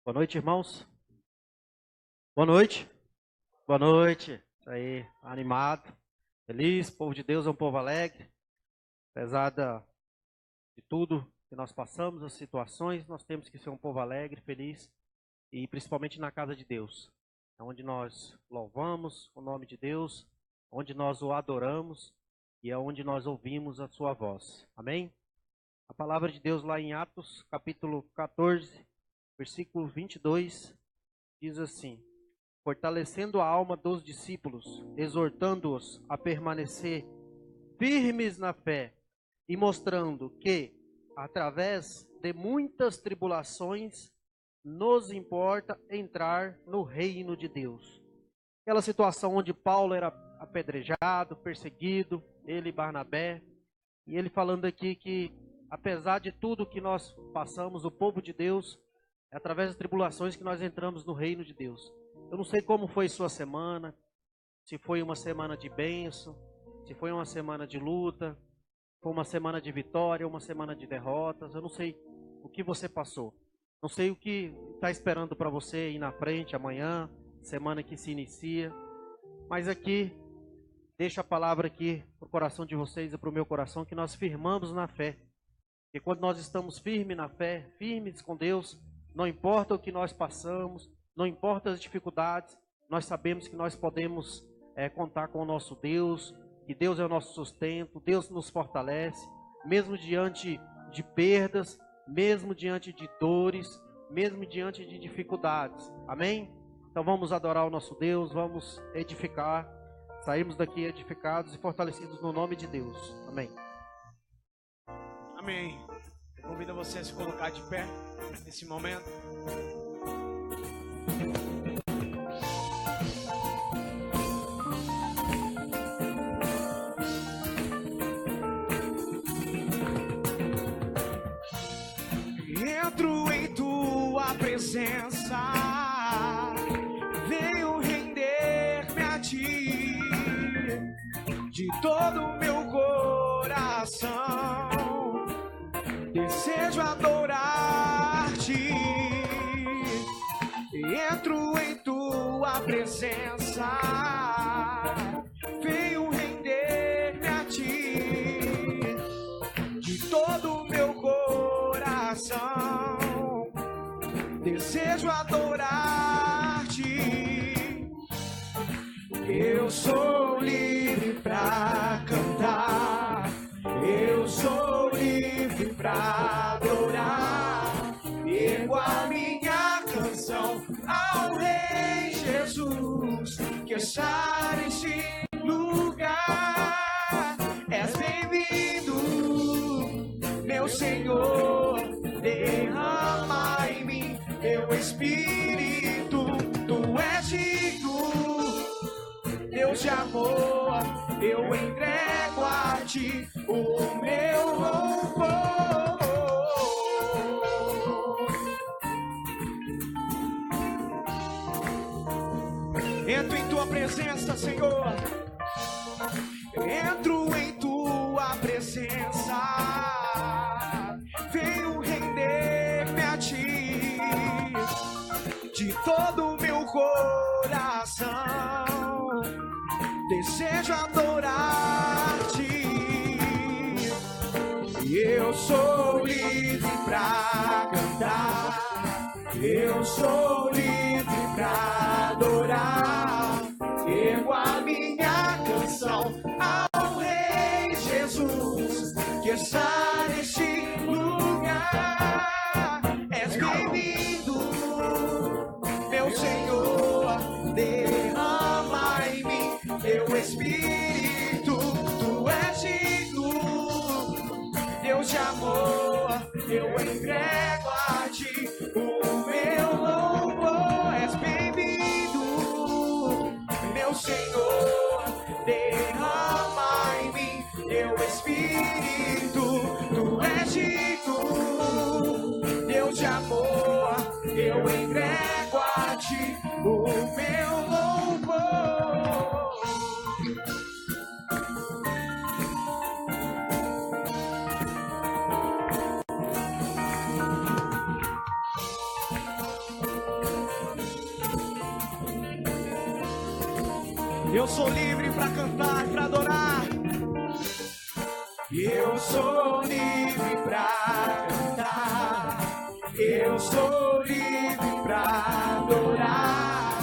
Boa noite, irmãos. Boa noite. Boa noite. Isso aí, animado, feliz. O povo de Deus é um povo alegre. Apesar de tudo que nós passamos, as situações, nós temos que ser um povo alegre, feliz. E principalmente na casa de Deus. É onde nós louvamos o nome de Deus, onde nós o adoramos e é onde nós ouvimos a sua voz. Amém? A palavra de Deus lá em Atos, capítulo 14, versículo 22, diz assim: fortalecendo a alma dos discípulos, exortando-os a permanecer firmes na fé e mostrando que, através de muitas tribulações, nos importa entrar no reino de Deus. Aquela situação onde Paulo era apedrejado, perseguido, ele e Barnabé, e ele falando aqui que, apesar de tudo que nós passamos, o povo de Deus, é através das tribulações que nós entramos no reino de Deus. Eu não sei como foi sua semana, se foi uma semana de bênção, se foi uma semana de luta, foi uma semana de vitória, uma semana de derrotas. Eu não sei o que você passou. Não sei o que está esperando para você aí na frente, amanhã, semana que se inicia. Mas aqui, deixa a palavra aqui para o coração de vocês e para o meu coração, que nós firmamos na fé. E quando nós estamos firmes na fé, firmes com Deus, não importa o que nós passamos, não importa as dificuldades, nós sabemos que nós podemos contar com o nosso Deus, que Deus é o nosso sustento, Deus nos fortalece, mesmo diante de perdas, mesmo diante de dores, mesmo diante de dificuldades. Amém? Então vamos adorar o nosso Deus, vamos edificar, sairmos daqui edificados e fortalecidos no nome de Deus. Amém. Amém. Eu convido você a se colocar de pé nesse momento. Entro em tua presença, venho render-me a ti, de todo o meu coração, desejo adorar-te. Entro em tua presença, venho render-me a ti, de todo o meu coração, desejo adorar-te. Eu sou livre pra cantar, eu sou livre pra adorar, ergo a minha canção ao Rei Jesus, que está neste lugar. És bem-vindo, meu Senhor, derrama em mim teu Espírito. Tu és digno, Deus de amor, eu entrego a ti o meu louvor. Entro em tua presença, Senhor. Entro em tua presença, venho render-me a ti, de todo o meu coração, desejo adorar-te. Eu sou livre pra cantar, eu sou livre pra adorar, ergo a minha canção ao Rei Jesus, que está neste lugar. És bem-vindo, meu Senhor, derrama em mim teu Espírito. Tu és digno, Deus de amor, eu entrego a ti o meu louvor. És bem-vindo, meu Senhor, derrama em mim teu Espírito. Tu és digno, Deus de amor, eu entrego a ti o meu louvor. Eu sou livre para cantar, para adorar. Eu sou livre para cantar. Eu sou livre para adorar.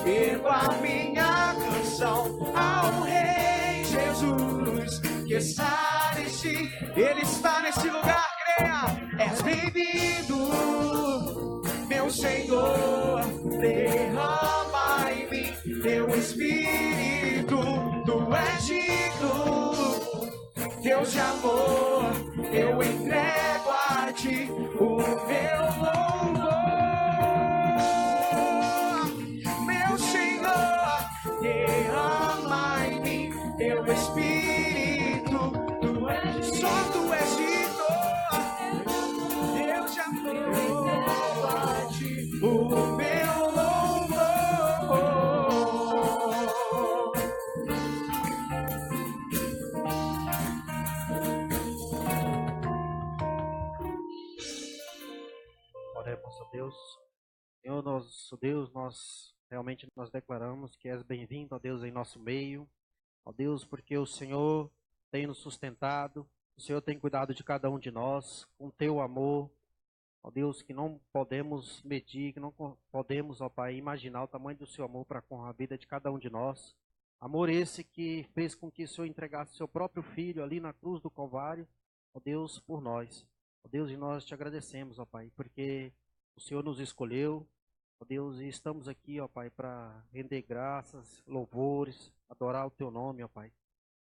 Ergo a minha canção ao Rei Jesus, que está neste, Ele está neste lugar, creia. És bem-vindo, meu Senhor, derrama em mim teu Espírito. Tu és digno, Deus de amor, eu entrego a ti o meu louvor. Meu Senhor, derrama em mim teu Espírito. Tu és, só tu és digno, Deus de amor, eu entrego a ti o meu louvor. Oremos a Deus. Senhor, nosso Deus, nós realmente nós declaramos que és bem-vindo, ó Deus, em nosso meio. Ó Deus, porque o Senhor tem nos sustentado, o Senhor tem cuidado de cada um de nós, com teu amor. Ó Deus, que não podemos medir, que não podemos, ó Pai, imaginar o tamanho do seu amor para com a vida de cada um de nós. Amor esse que fez com que o Senhor entregasse seu próprio Filho ali na cruz do Calvário, ó Deus, por nós. Ó Deus, e nós te agradecemos, ó Pai, porque o Senhor nos escolheu, ó Deus, e estamos aqui, ó Pai, para render graças, louvores, adorar o teu nome, ó Pai.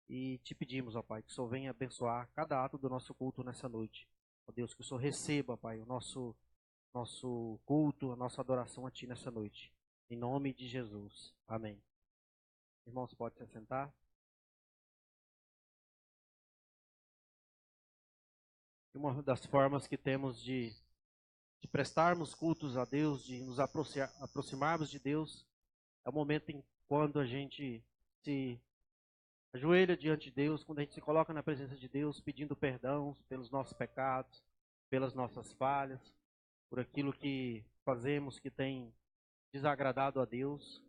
E te pedimos, ó Pai, que o Senhor venha abençoar cada ato do nosso culto nessa noite. Ó Deus, que o Senhor receba, Pai, o nosso culto, a nossa adoração a Ti nessa noite. Em nome de Jesus. Amém. Irmãos, pode se sentar. Uma das formas que temos de prestarmos cultos a Deus, de nos aproximarmos de Deus, é o momento em quando a gente se ajoelha diante de Deus, quando a gente se coloca na presença de Deus, pedindo perdão pelos nossos pecados, pelas nossas falhas, por aquilo que fazemos que tem desagradado a Deus.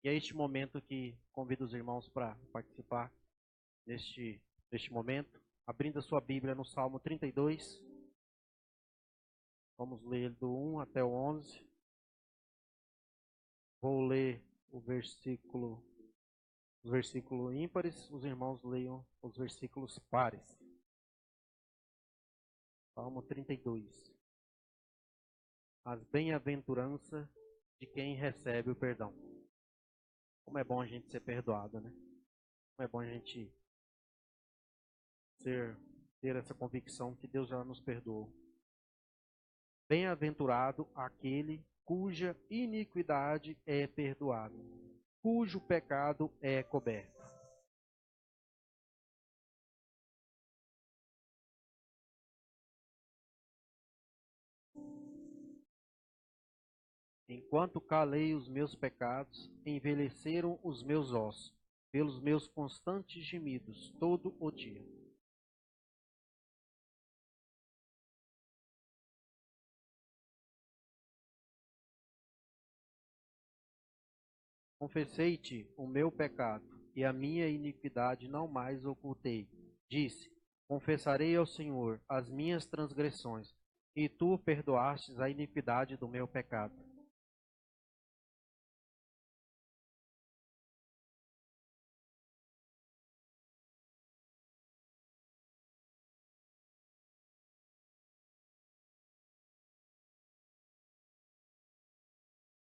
E é este momento que convido os irmãos para participar neste momento, abrindo a sua Bíblia no Salmo 32. Vamos ler do 1 até o 11. Vou ler os versículos ímpares, os irmãos leiam os versículos pares. Salmo 32. As bem-aventuranças de quem recebe o perdão. Como é bom a gente ser perdoado, né? Como é bom a gente ter essa convicção que Deus já nos perdoou. Bem-aventurado aquele cuja iniquidade é perdoada, cujo pecado é coberto. Enquanto calei os meus pecados, envelheceram os meus ossos, pelos meus constantes gemidos todo o dia. Confessei-te o meu pecado, e a minha iniquidade não mais ocultei. Disse: confessarei ao Senhor as minhas transgressões, e tu perdoastes a iniquidade do meu pecado.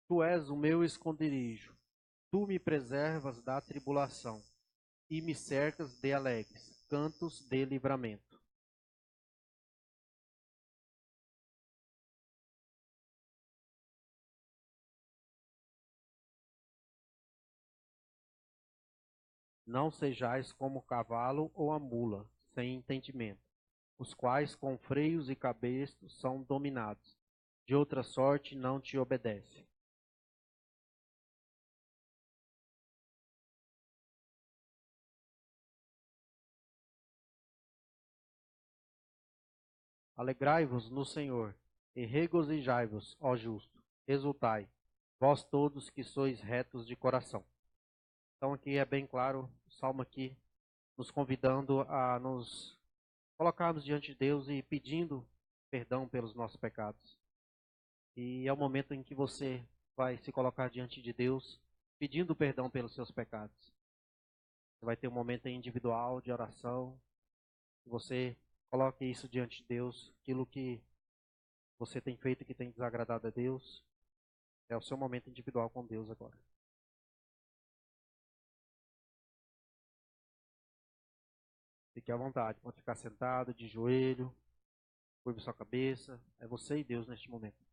Tu és o meu esconderijo, tu me preservas da tribulação, e me cercas de alegres cantos de livramento. Não sejais como o cavalo ou a mula, sem entendimento, os quais com freios e cabestos são dominados, de outra sorte não te obedece. Alegrai-vos no Senhor, e regozijai-vos, ó justo, exultai, vós todos que sois retos de coração. Então aqui é bem claro, o Salmo aqui nos convidando a nos colocarmos diante de Deus e pedindo perdão pelos nossos pecados. E é o momento em que você vai se colocar diante de Deus pedindo perdão pelos seus pecados. Você vai ter um momento individual de oração. Você coloque isso diante de Deus, aquilo que você tem feito que tem desagradado a Deus. É o seu momento individual com Deus agora. Fique à vontade, pode ficar sentado, de joelho, curve sua cabeça. É você e Deus neste momento.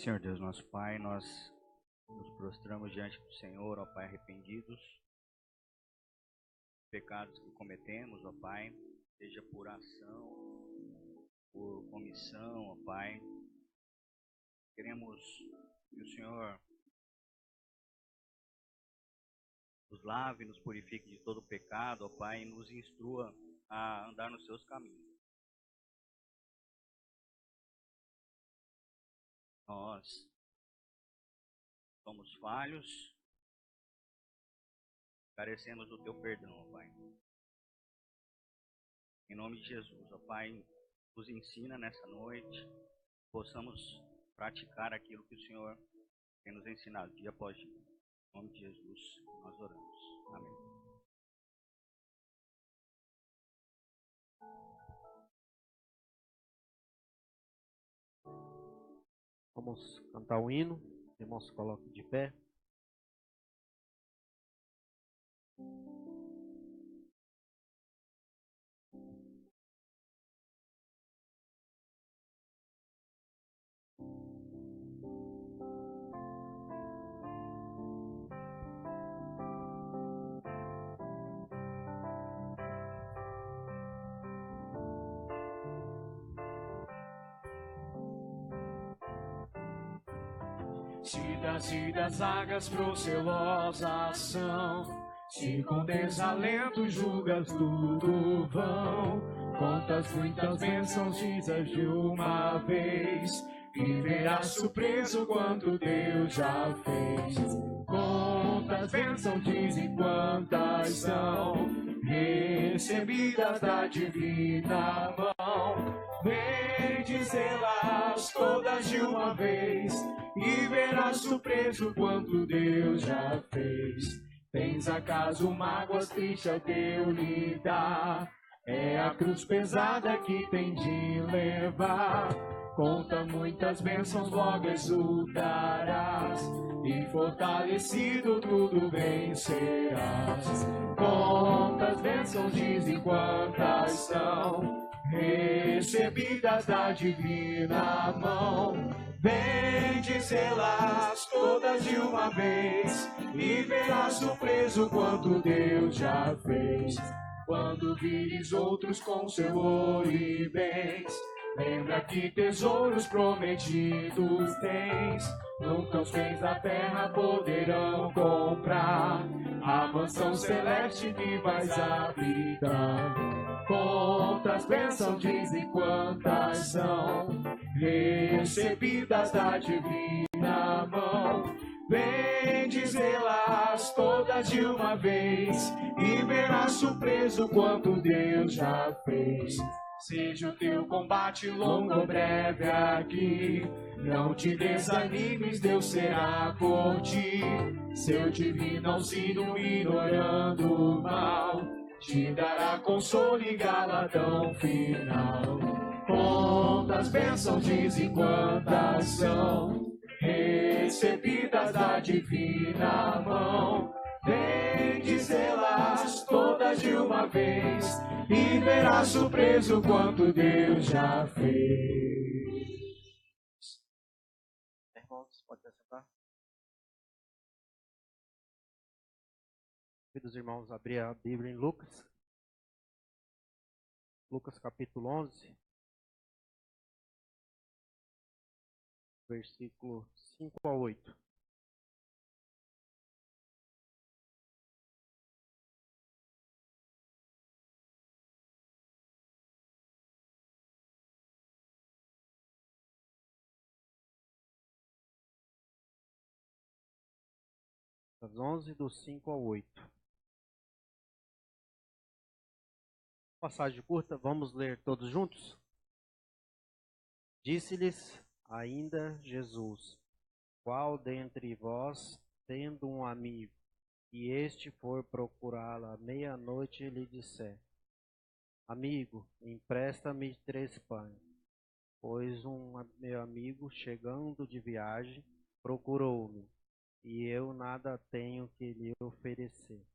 Senhor Deus, nosso Pai, nós nos prostramos diante do Senhor, ó Pai, arrependidos, pecados que cometemos, ó Pai, seja por ação, por omissão, ó Pai. Queremos que o Senhor nos lave, nos purifique de todo pecado, ó Pai, e nos instrua a andar nos seus caminhos. Nós somos falhos, carecemos do Teu perdão, ó Pai. Em nome de Jesus, ó Pai, nos ensina nessa noite, possamos praticar aquilo que o Senhor tem nos ensinado dia após dia. Em nome de Jesus, nós oramos. Amém. Vamos cantar o hino. Irmãos, coloquem de pé. Se das águas procelosa ação, se com desalento julgas tudo vão, contas muitas bênçãos dizes de uma vez, e verás surpreso quanto Deus já fez. Quantas bênçãos dizem quantas são, recebidas da divina mão. Vem dizê-las todas de uma vez, e verás surpreso quanto Deus já fez. Tens acaso mágoas tristes ao teu lidar? É a cruz pesada que tem de levar. Conta muitas bênçãos, logo exultarás, e fortalecido tudo vencerás. Quantas bênçãos dizem quantas são, recebidas da divina mão. Vem dizê-las todas de uma vez, e verás surpreso quanto Deus já fez. Quando vires outros com seu ouro e bens, lembra que tesouros prometidos tens. Nunca os bens da terra poderão comprar a mansão celeste que vais habitar. Quantas bênçãos dizem quantas são, recebidas da divina mão. Vem dizê-las todas de uma vez, e verás surpreso quanto Deus já fez. Seja o teu combate longo ou breve aqui, não te desanimes, Deus será por ti. Seu divino auxílio ignorando o mal, te dará consolo e galardão final. Quantas bênçãos dizem quantas são, recebidas da divina mão. Vem dizê-las todas de uma vez, e verás surpreso quanto Deus já fez. Irmãos, pode sentar. Queridos irmãos, abrir a Bíblia em Lucas. Lucas capítulo 11. Versículo 5 a 8. Das 11, do 5 ao 8. Passagem curta, vamos ler todos juntos? Disse-lhes ainda Jesus: qual dentre vós, tendo um amigo, e este for procurá-lo à meia-noite, lhe disser: amigo, empresta-me 3 pães, pois meu amigo, chegando de viagem, procurou-me, e eu nada tenho que lhe oferecer.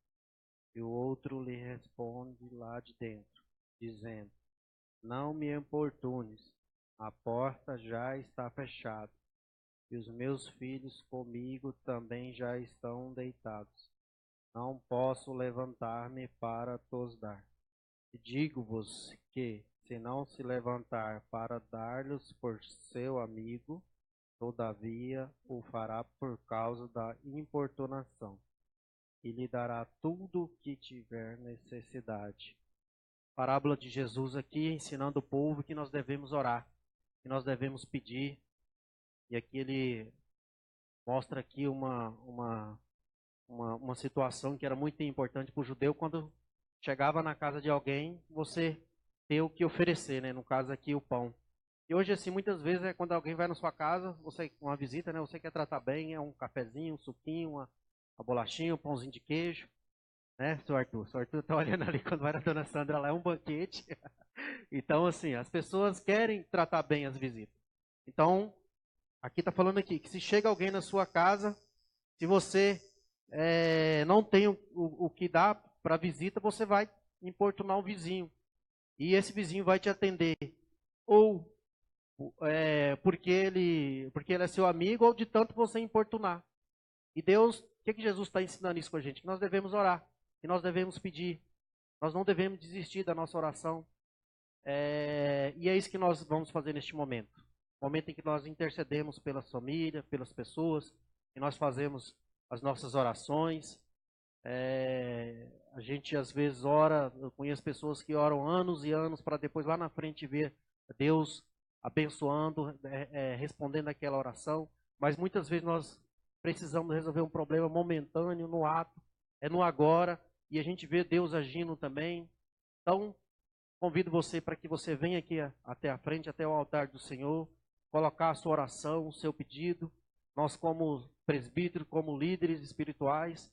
E o outro lhe responde lá de dentro, dizendo: não me importunes, a porta já está fechada, e os meus filhos comigo também já estão deitados. Não posso levantar-me para tos dar. E digo-vos que, se não se levantar para dar-lhes por seu amigo, todavia o fará por causa da importunação, e lhe dará tudo o que tiver necessidade. Parábola de Jesus aqui, ensinando o povo que nós devemos orar, que nós devemos pedir. E aqui ele mostra aqui uma situação que era muito importante para o judeu. Quando chegava na casa de alguém, você ter o que oferecer, né? No caso aqui, o pão. E hoje, assim, muitas vezes, quando alguém vai na sua casa, uma visita, né? Você quer tratar bem, é um cafezinho, um suquinho, uma bolachinha, um pãozinho de queijo, né, seu Arthur? O Arthur está olhando ali quando vai na dona Sandra lá, é um banquete. Então, assim, as pessoas querem tratar bem as visitas. Então, aqui está falando aqui, que se chega alguém na sua casa, se você não tem o que dar para visita, você vai importunar o vizinho. E esse vizinho vai te atender. Ou porque ele é seu amigo, ou de tanto você importunar. E Deus, o que Jesus está ensinando isso com a gente? Que nós devemos orar, que nós devemos pedir. Nós não devemos desistir da nossa oração. E é isso que nós vamos fazer neste momento. momento em que nós intercedemos pelas famílias, pelas pessoas, e nós fazemos as nossas orações. A gente às vezes ora, eu conheço pessoas que oram anos e anos para depois lá na frente ver Deus abençoando, respondendo aquela oração, mas muitas vezes nós precisamos resolver um problema momentâneo no ato, no agora, e a gente vê Deus agindo também. Então, convido você para que você venha aqui até a frente, até o altar do Senhor, colocar a sua oração, o seu pedido. Nós, como presbítero, como líderes espirituais,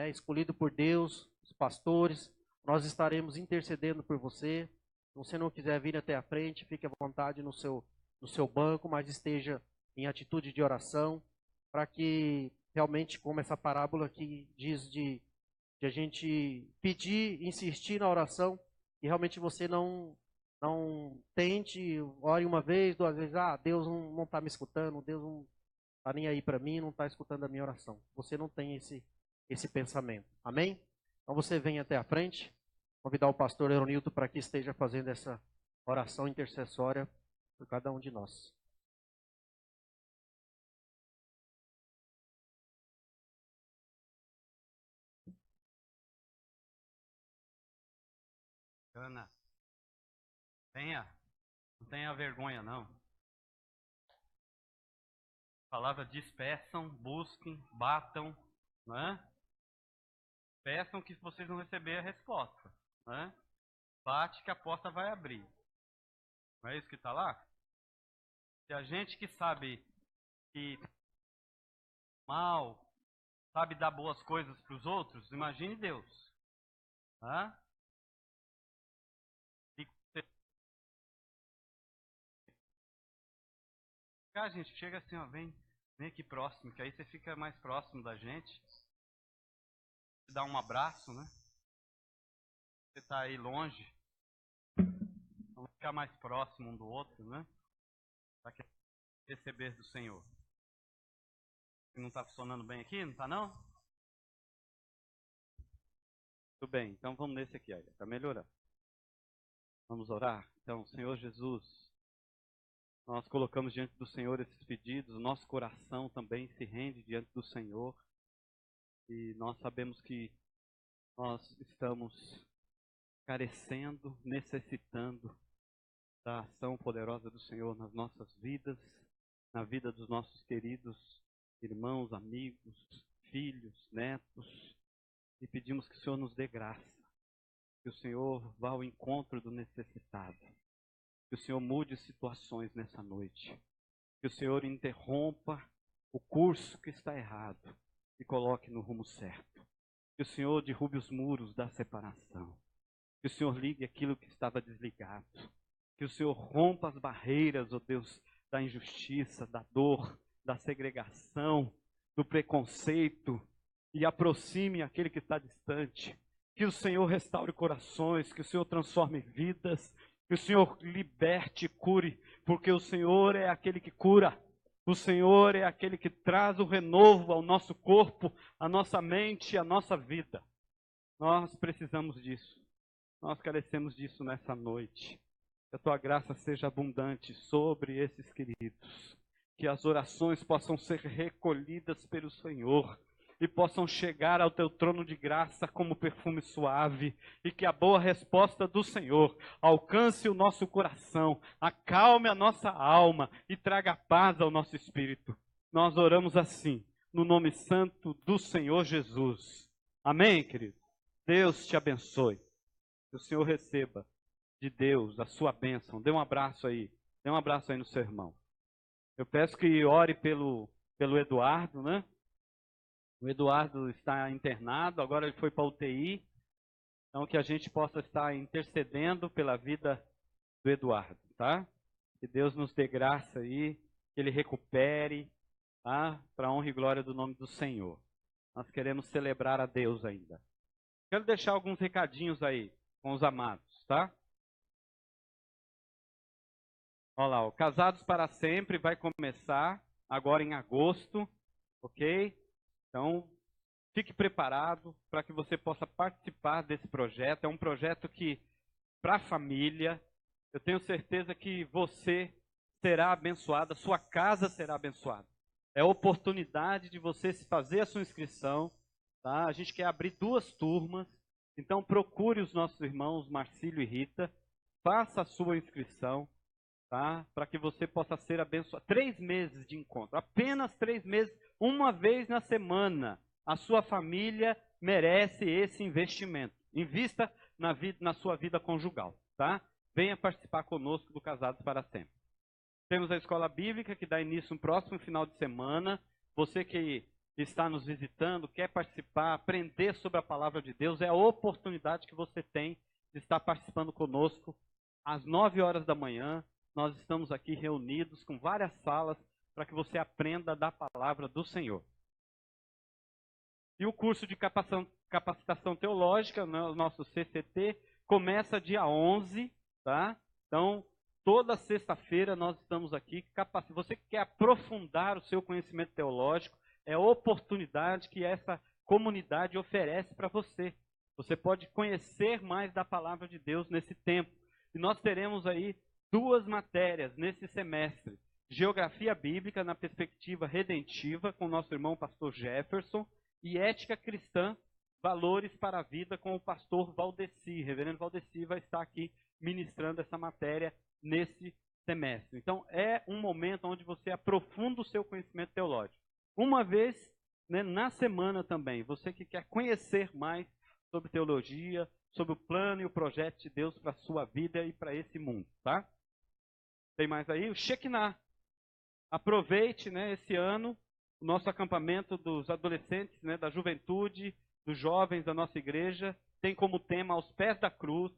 escolhido por Deus, os pastores, nós estaremos intercedendo por você. Se você não quiser vir até a frente, fique à vontade no seu banco, mas esteja em atitude de oração, para que realmente, como essa parábola aqui diz de a gente pedir, insistir na oração, e realmente você não tente, ore uma vez, duas vezes, Deus não está me escutando, Deus não está nem aí para mim, não está escutando a minha oração. Você não tem esse pensamento. Amém? Então você vem até a frente, convidar o pastor Eronilton para que esteja fazendo essa oração intercessória por cada um de nós. Ana, não tenha vergonha não. A palavra diz: peçam, busquem, batam, não é? Peçam que vocês vão receber a resposta, não é? Bate que a porta vai abrir. Não é isso que está lá? Se a gente que sabe que mal, sabe dar boas coisas para os outros, imagine Deus. Não é? A gente chega assim, vem aqui próximo, que aí você fica mais próximo da gente. Você dá um abraço, né? Você está aí longe. Vamos ficar mais próximo um do outro, né? Para receber do Senhor. Não está funcionando bem aqui? Não está não? Tudo bem, então vamos nesse aqui, olha, para melhorar. Vamos orar? Então, Senhor Jesus, nós colocamos diante do Senhor esses pedidos, o nosso coração também se rende diante do Senhor. E nós sabemos que nós estamos carecendo, necessitando da ação poderosa do Senhor nas nossas vidas, na vida dos nossos queridos irmãos, amigos, filhos, netos. E pedimos que o Senhor nos dê graça, que o Senhor vá ao encontro do necessitado. Que o Senhor mude situações nessa noite. Que o Senhor interrompa o curso que está errado e coloque no rumo certo. Que o Senhor derrube os muros da separação. Que o Senhor ligue aquilo que estava desligado. Que o Senhor rompa as barreiras, ó Deus, da injustiça, da dor, da segregação, do preconceito e aproxime aquele que está distante. Que o Senhor restaure corações, que o Senhor transforme vidas, que o Senhor liberte e cure, porque o Senhor é aquele que cura. O Senhor é aquele que traz o renovo ao nosso corpo, à nossa mente, à nossa vida. Nós precisamos disso. Nós carecemos disso nessa noite. Que a tua graça seja abundante sobre esses queridos. Que as orações possam ser recolhidas pelo Senhor e possam chegar ao teu trono de graça como perfume suave, e que a boa resposta do Senhor alcance o nosso coração, acalme a nossa alma e traga paz ao nosso espírito. Nós oramos assim, no nome santo do Senhor Jesus. Amém, querido? Deus te abençoe. Que o Senhor receba de Deus a sua bênção. Dê um abraço aí no seu irmão. Eu peço que ore pelo Eduardo, né? O Eduardo está internado, agora ele foi para a UTI. Então, que a gente possa estar intercedendo pela vida do Eduardo, tá? Que Deus nos dê graça aí, que ele recupere, tá? Para a honra e glória do nome do Senhor. Nós queremos celebrar a Deus ainda. Quero deixar alguns recadinhos aí com os amados, tá? Olha lá, o Casados para Sempre vai começar agora em agosto, ok? Então, fique preparado para que você possa participar desse projeto. É um projeto que, para a família, eu tenho certeza que você será abençoada, sua casa será abençoada. É a oportunidade de você fazer a sua inscrição, tá? A gente quer abrir 2 turmas, então procure os nossos irmãos Marcílio e Rita, faça a sua inscrição, tá? Para que você possa ser abençoado. 3 meses de encontro, apenas 3 meses, uma vez na semana. A sua família merece esse investimento. Invista na sua vida conjugal, tá? Venha participar conosco do Casados para Sempre. Temos a escola bíblica que dá início no próximo final de semana. Você que está nos visitando, quer participar, aprender sobre a palavra de Deus, é a oportunidade que você tem de estar participando conosco. Às 9 horas da manhã, nós estamos aqui reunidos com várias salas para que você aprenda da palavra do Senhor. E o curso de capacitação teológica, né, o nosso CCT, começa dia 11, tá? Então, toda sexta-feira nós estamos aqui. Você que quer aprofundar o seu conhecimento teológico, é a oportunidade que essa comunidade oferece para você. Você pode conhecer mais da palavra de Deus nesse tempo. E nós teremos aí 2 matérias nesse semestre. Geografia Bíblica na perspectiva redentiva, com o nosso irmão pastor Jefferson, e Ética Cristã, Valores para a Vida, com o pastor Valdeci. Reverendo Valdeci vai estar aqui ministrando essa matéria nesse semestre. Então, é um momento onde você aprofunda o seu conhecimento teológico. Uma vez, né, na semana também, você que quer conhecer mais sobre teologia, sobre o plano e o projeto de Deus para a sua vida e para esse mundo, tá? Tem mais aí? O Shekinah. Aproveite, né, esse ano, o nosso acampamento dos adolescentes, né, da juventude, dos jovens da nossa igreja, tem como tema Aos Pés da Cruz.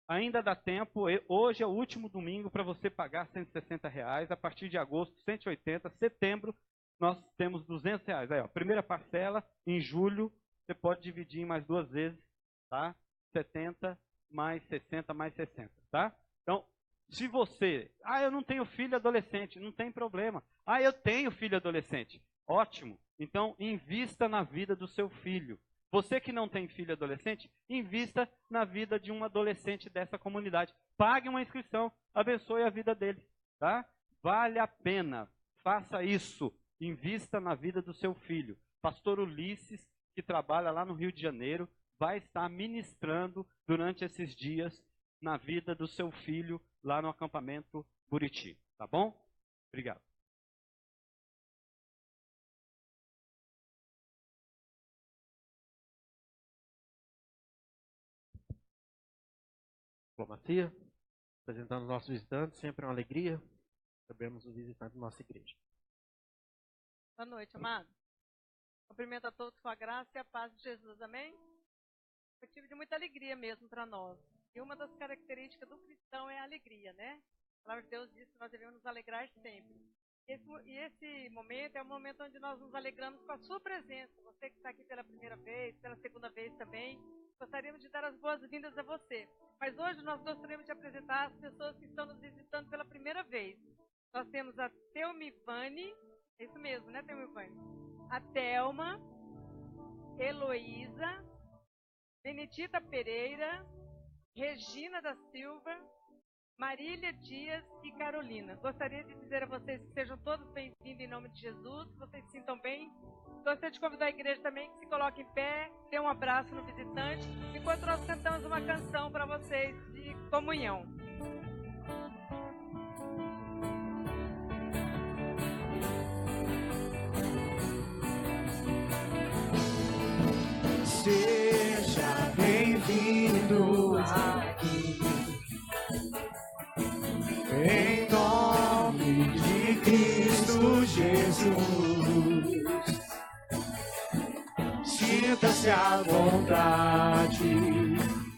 Ainda dá tempo, hoje é o último domingo para você pagar R$160, a partir de agosto, 180, setembro, nós temos R$200. Aí, ó, primeira parcela, em julho, você pode dividir em mais 2 vezes, tá? 70 mais 60 mais 60, tá? Então, se você, eu não tenho filho adolescente, não tem problema. Eu tenho filho adolescente. Ótimo. Então, invista na vida do seu filho. Você que não tem filho adolescente, invista na vida de um adolescente dessa comunidade. Pague uma inscrição, abençoe a vida dele, tá? Vale a pena. Faça isso. Invista na vida do seu filho. Pastor Ulisses, que trabalha lá no Rio de Janeiro, vai estar ministrando durante esses dias na vida do seu filho lá no acampamento Buriti. Tá bom? Obrigado. Diplomacia, apresentando os nossos visitantes, sempre uma alegria. Recebemos o visitante da nossa igreja. Boa noite, amado. Cumprimento a todos com a graça e a paz de Jesus, amém? Motivo de muita alegria mesmo para nós. E uma das características do cristão é a alegria, né? A palavra de Deus diz que nós devemos nos alegrar sempre. E esse momento é o momento onde nós nos alegramos com a sua presença. Você que está aqui pela primeira vez, pela segunda vez também, gostaríamos de dar as boas-vindas a você. Mas hoje nós gostaríamos de apresentar as pessoas que estão nos visitando pela primeira vez. Nós temos a Teomivane, é isso mesmo, né, Teomivane? A Thelma, Heloísa, Benedita Pereira, Regina da Silva, Marília Dias e Carolina. Gostaria de dizer a vocês que sejam todos bem-vindos em nome de Jesus, que vocês se sintam bem. Gostaria de convidar a igreja também que se coloque em pé, dê um abraço no visitante, enquanto nós cantamos uma canção para vocês de comunhão. Seja bem-vindo aqui, em nome de Cristo Jesus. Sinta-se à vontade,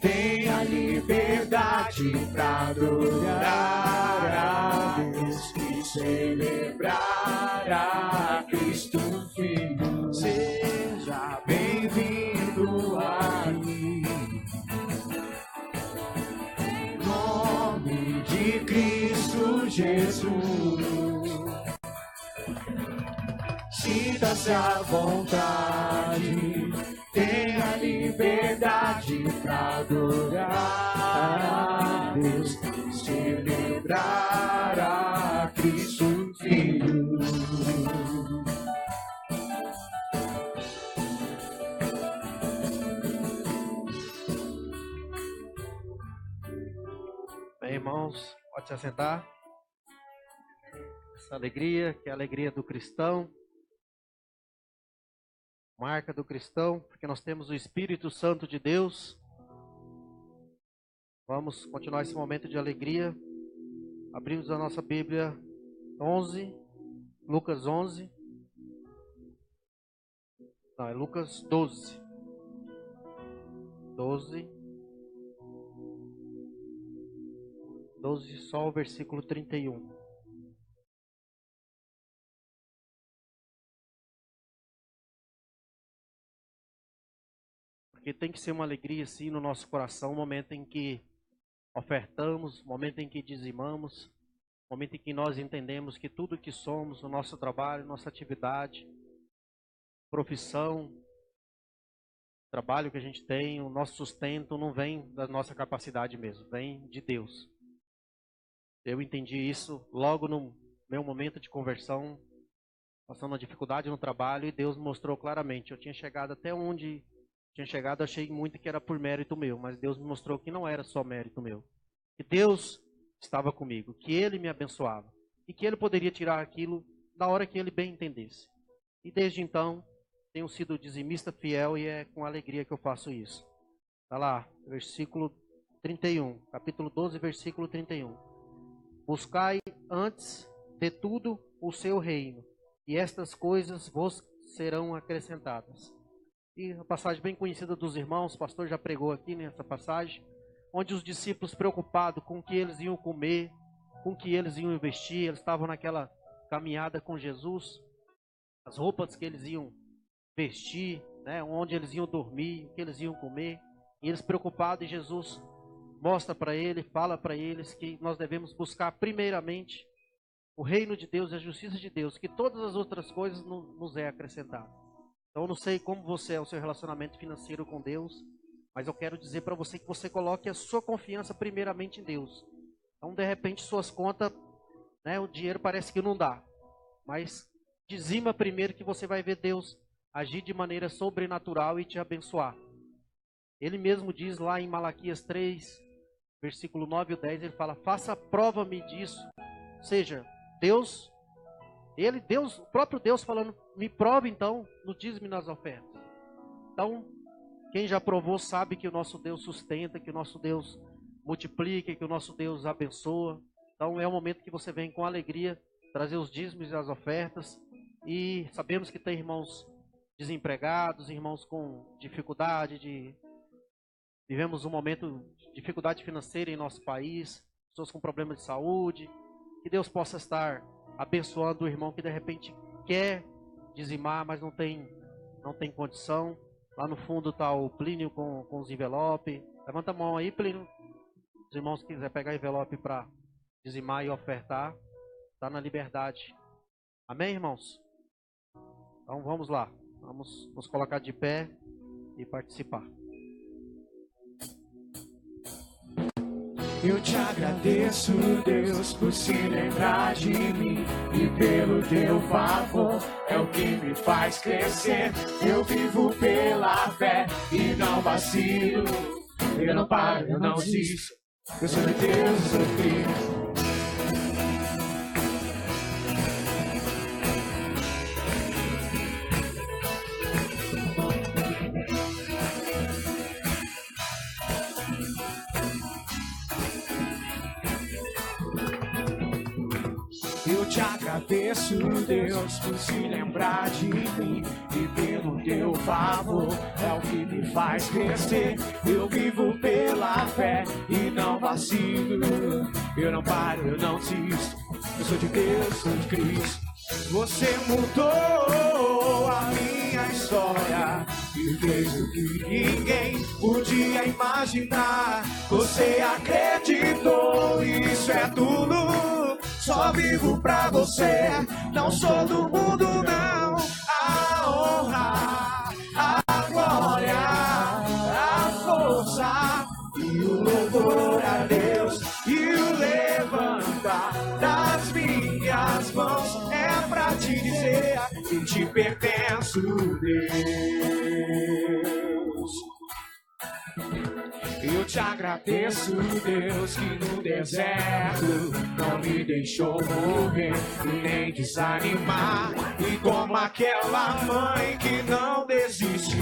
tenha liberdade para adorar a Deus e celebrar a Cristo Filho. Seja bem-vindo aqui, em nome de Cristo Jesus. Sinta-se à vontade, tenha liberdade para adorar a Deus, celebrar a Cristo. Amém, irmãos? Pode se assentar. Essa alegria, que é a alegria do cristão. Marca do cristão, porque nós temos o Espírito Santo de Deus. Vamos continuar esse momento de alegria. Abrimos a nossa Bíblia 11, Lucas 11. Não, é Lucas 12. 12, só o versículo 31. Porque tem que ser uma alegria, sim, no nosso coração, o momento em que ofertamos, o momento em que dizimamos, o momento em que nós entendemos que tudo que somos, o nosso trabalho, nossa atividade, profissão, trabalho que a gente tem, o nosso sustento não vem da nossa capacidade mesmo, vem de Deus. Eu entendi isso logo no meu momento de conversão, passando uma dificuldade no trabalho, e Deus me mostrou claramente. Eu tinha chegado até onde tinha chegado, achei muito que era por mérito meu, mas Deus me mostrou que não era só mérito meu. Que Deus estava comigo, que Ele me abençoava e que Ele poderia tirar aquilo na hora que Ele bem entendesse. E desde então, tenho sido dizimista fiel e é com alegria que eu faço isso. Está lá, versículo 31, capítulo 12, versículo 31. Buscai antes de tudo o seu reino, e estas coisas vos serão acrescentadas. E a passagem bem conhecida dos irmãos, o pastor já pregou aqui nessa passagem, onde os discípulos preocupados com o que eles iam comer, com o que eles iam investir, eles estavam naquela caminhada com Jesus, as roupas que eles iam vestir, né, onde eles iam dormir, o que eles iam comer, e eles preocupados, e Jesus mostra para ele, fala para eles que nós devemos buscar primeiramente o reino de Deus e a justiça de Deus, que todas as outras coisas nos é acrescentado. Então eu não sei como você é o seu relacionamento financeiro com Deus, mas eu quero dizer para você que você coloque a sua confiança primeiramente em Deus. Então de repente suas contas, né, o dinheiro parece que não dá, mas dizima primeiro que você vai ver Deus agir de maneira sobrenatural e te abençoar. Ele mesmo diz lá em Malaquias 3, versículo 9 e 10, ele fala, faça prova-me disso. Ou seja, Deus, o próprio Deus falando, me prove então no dízimo e nas ofertas. Então, quem já provou sabe que o nosso Deus sustenta, que o nosso Deus multiplica, que o nosso Deus abençoa. Então é o momento que você vem com alegria trazer os dízimos e as ofertas. E sabemos que tem irmãos desempregados, irmãos com dificuldade vivemos um momento de dificuldade financeira em nosso país, pessoas com problemas de saúde, que Deus possa estar abençoando o irmão que de repente quer dizimar, mas não tem condição. Lá no fundo está o Plínio com os envelopes. Levanta a mão aí, Plínio. Os irmãos que quiserem pegar envelope para dizimar e ofertar, está na liberdade. Amém, irmãos? Então vamos lá. Vamos nos colocar de pé e participar. Eu te agradeço, Deus, por se lembrar de mim e pelo teu favor, é o que me faz crescer. Eu vivo pela fé e não vacilo, eu não paro, eu não desisto, eu sou de Deus, eu sou de Cristo. Eu te agradeço, Deus, por se lembrar de mim e pelo teu favor, é o que me faz crescer. Eu vivo pela fé e não vacilo, eu não paro, eu não desisto, eu sou de Deus, sou de Cristo. Você mudou a minha história e fez o que ninguém podia imaginar. Você acreditou, isso é tudo. Só vivo pra você, não sou do mundo não. A honra, a glória, a força e o louvor a Deus e o levantar das minhas mãos é pra te dizer que te pertenço, Deus. Eu te agradeço, Deus, que no deserto não me deixou morrer e nem desanimar. E como aquela mãe que não desiste,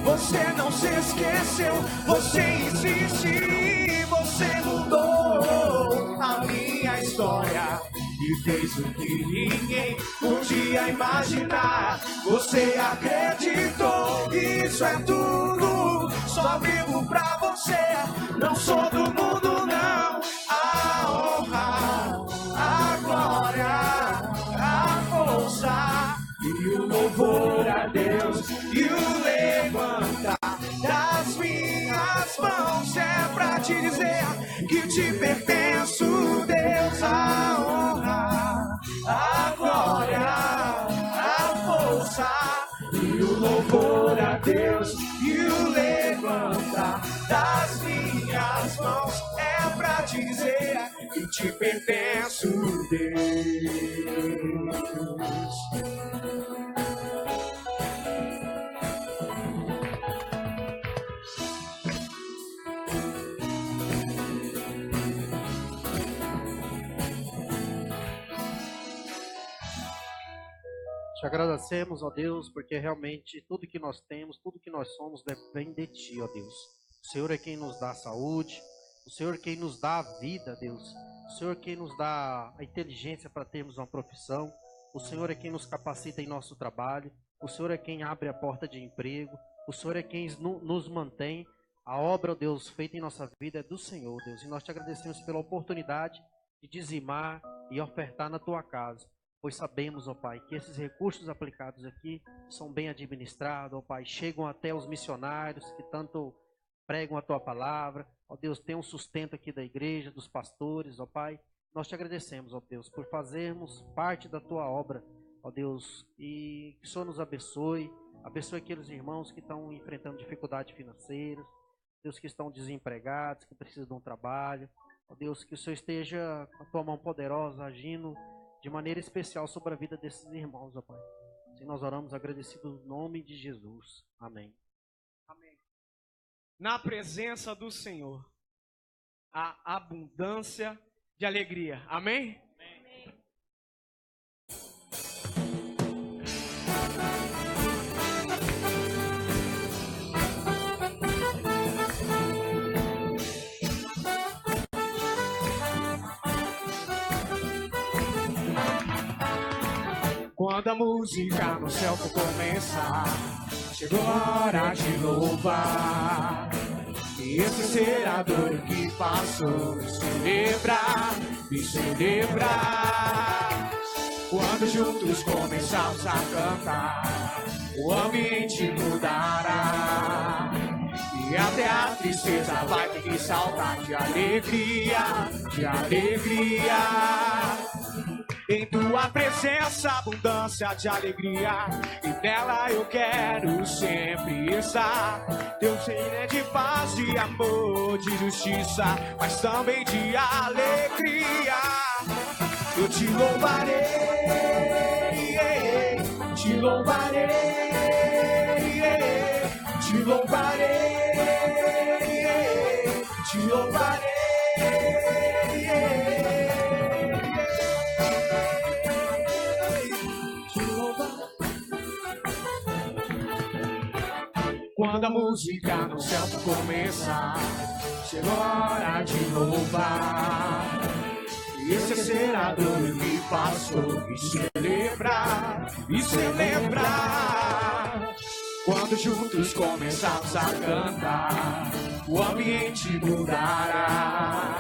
você não se esqueceu, você insiste, você mudou a minha história e fez o que ninguém podia imaginar. Você acreditou, isso é tudo, só vivo pra você, não sou do mundo não. A honra, a glória, a força e o louvor a Deus e o levantar das minhas mãos é pra te dizer que te pertenço, Deus. A honra, a glória, a força e o louvor a Deus e o levantar das minhas mãos é pra te dizer que te pertenço, Deus. Te agradecemos, ó Deus, porque realmente tudo que nós temos, tudo que nós somos, vem de Ti, ó Deus. O Senhor é quem nos dá a saúde, o Senhor é quem nos dá a vida, Deus. O Senhor é quem nos dá a inteligência para termos uma profissão. O Senhor é quem nos capacita em nosso trabalho. O Senhor é quem abre a porta de emprego. O Senhor é quem nos mantém. A obra, ó Deus, feita em nossa vida é do Senhor, Deus. E nós te agradecemos pela oportunidade de dizimar e ofertar na Tua casa. Pois sabemos, ó Pai, que esses recursos aplicados aqui são bem administrados, ó Pai, chegam até os missionários que tanto pregam a Tua palavra. Ó Deus, tem um sustento aqui da igreja, dos pastores, ó Pai. Nós te agradecemos, ó Deus, por fazermos parte da Tua obra, ó Deus, e que o Senhor nos abençoe. Abençoe aqueles irmãos que estão enfrentando dificuldades financeiras, Deus, que estão desempregados, que precisam de um trabalho. Ó Deus, que o Senhor esteja com a Tua mão poderosa agindo de maneira especial sobre a vida desses irmãos, ó Pai. Assim nós oramos agradecidos no nome de Jesus. Amém. Amém. Na presença do Senhor, a abundância de alegria. Amém? Amém. Quando a música no céu for começar, chegou a hora de louvar. E esse será a dor que passou, e celebrar. Quando juntos começarmos a cantar, o ambiente mudará. E até a tristeza vai ter que saltar de alegria, de alegria. Em Tua presença, abundância de alegria, e nela eu quero sempre estar. Deus é de paz, de amor, de justiça, mas também de alegria. Eu te louvarei, te louvarei, te louvarei, te louvarei. Quando a música no céu começar, chegou a hora de louvar. E esquecer a dor que passou, e celebrar, e celebrar. Quando juntos começarmos a cantar, o ambiente mudará.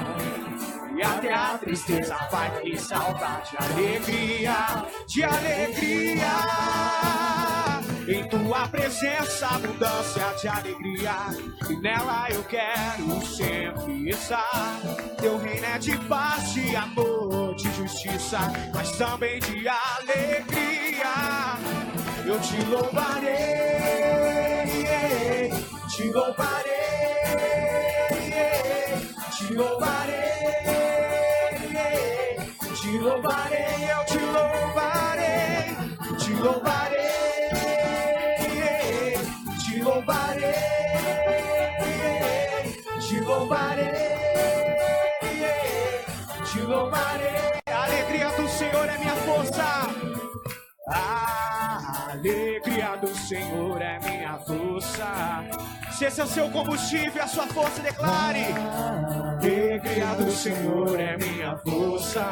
E até a tristeza vai ter que saltar de alegria, de alegria. Em Tua presença, abundância de alegria, e nela eu quero sempre estar. Teu reino é de paz, de amor, de justiça, mas também de alegria. Eu te louvarei, te louvarei, te louvarei, te louvarei, eu te louvarei, te louvarei. Te louvarei, te louvarei, te louvarei. A alegria do Senhor é minha força. A alegria do Senhor é minha força. Se esse é o seu combustível, a sua força, declare. A alegria do Senhor é minha força.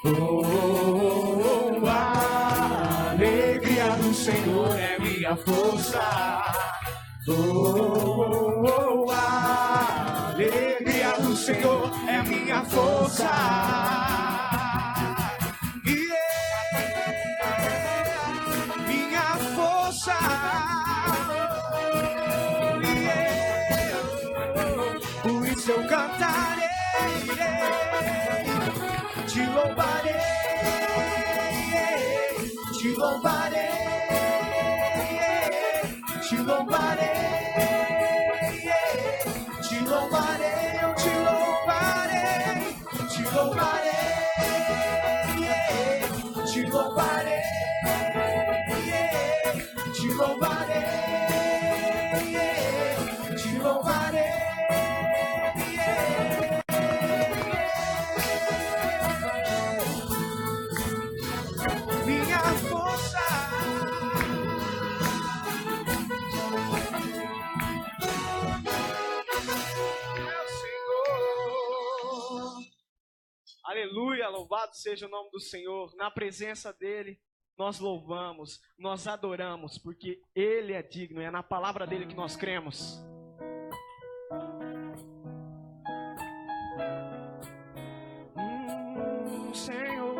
Oh, a alegria do Senhor é minha força. Oh, a alegria do Senhor é minha força. Minha força. Por isso eu cantarei, te louvarei, te louvarei, te louvarei, te louvarei, eu te louvarei, te louvarei, te louvarei, te louvarei, te louvarei. Minha força. Aleluia, louvado seja o nome do Senhor. Na presença dEle, nós louvamos, nós adoramos, porque Ele é digno, é na palavra dEle que nós cremos. Senhor.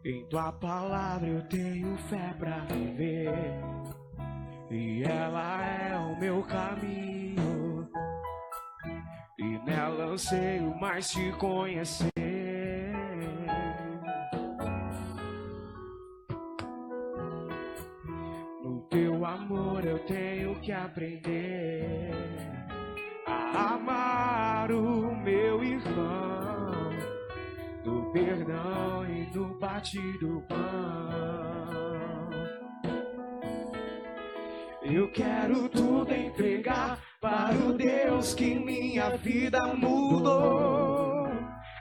Em tua palavra eu tenho fé pra viver, e ela é o meu caminho, e nela anseio mais te conhecer. No teu amor eu tenho que aprender a amar o meu irmão, do perdão e do partir do pão. Eu quero tudo entregar para o Deus que minha vida mudou,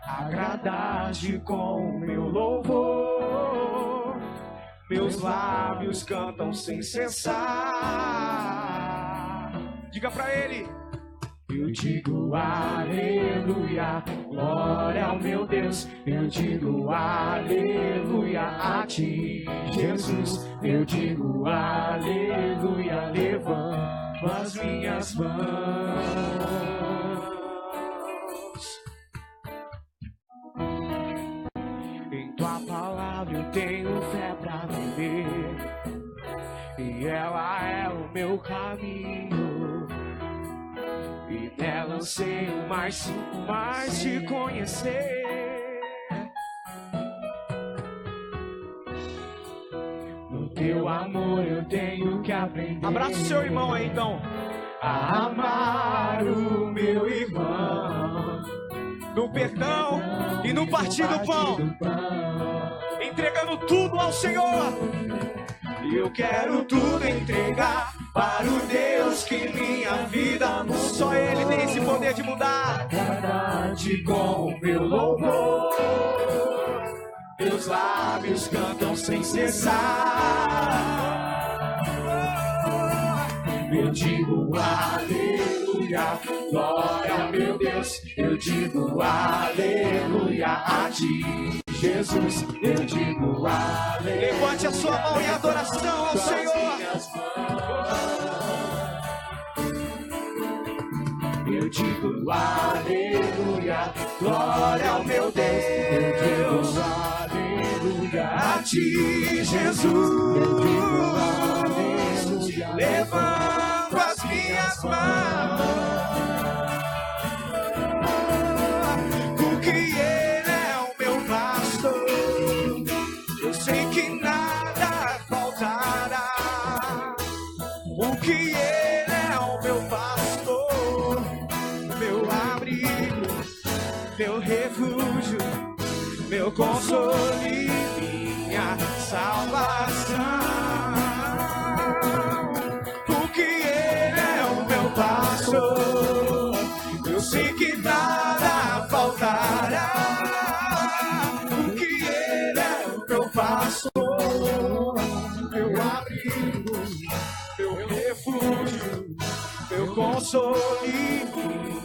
agradar-te com o meu louvor. Meus lábios cantam sem cessar. Diga pra ele. Eu digo aleluia, glória ao meu Deus. Eu digo aleluia a ti, Jesus. Eu digo aleluia, levanto as minhas mãos. Em tua palavra eu tenho fé pra viver, e ela é o meu caminho, e nela anseio mais te conhecer. No teu amor eu tenho que aprender. Abraça o seu irmão aí então. A amar o meu irmão, no perdão e no partir do pão, entregando tudo ao Senhor. Eu quero tudo entregar para o Deus que minha vida mudou. Só Ele tem esse poder de mudar. Agradar-te com o meu louvor. Meus lábios cantam sem cessar. Eu digo aleluia, glória a meu Deus. Eu digo aleluia a ti, Jesus. Eu digo aleluia. Levante a sua mão em adoração ao Senhor. Eu digo aleluia, glória ao meu Deus. Eu digo aleluia a ti, Jesus. Eu digo aleluia, levanto as minhas mãos, porque Ele é o meu pastor. Eu sei que nada faltará, porque Ele é o meu pastor, meu abrigo. meu refúgio, meu consolo e minha salvação. Porque Ele é o meu pastor, eu sei que nada faltará. Porque Ele é o meu pastor, meu abrigo, meu refúgio, meu consolo e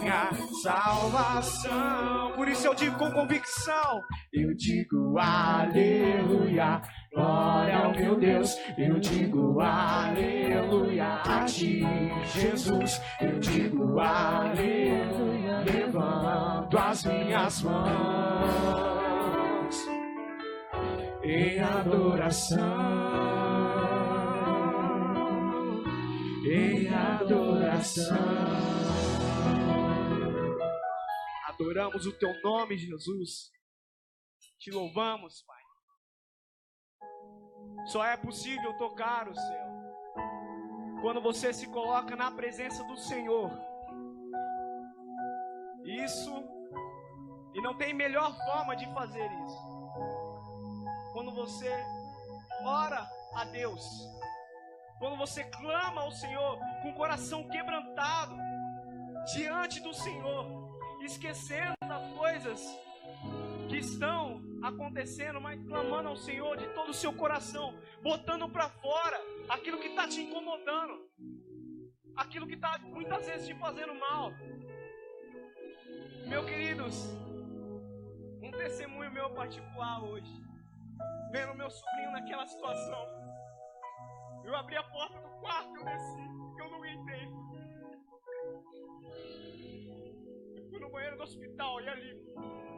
minha salvação. Por isso eu digo com convicção, eu digo aleluia, glória ao meu Deus. Eu digo aleluia a ti, Jesus. Eu digo aleluia, levando as minhas mãos em adoração. Em adoração. Adoramos o teu nome, Jesus. Te louvamos, Pai. Só é possível tocar o céu quando você se coloca na presença do Senhor. Isso, e não tem melhor forma de fazer isso. Quando você ora a Deus, quando você clama ao Senhor com o coração quebrantado diante do Senhor, esquecendo das coisas que estão acontecendo, mas clamando ao Senhor de todo o seu coração, botando para fora aquilo que está te incomodando, aquilo que está muitas vezes te fazendo mal. Meus queridos, um testemunho meu particular hoje, vendo meu sobrinho naquela situação. Eu abri a porta do quarto, eu desci, eu não aguentei. Eu fui no banheiro do hospital e ali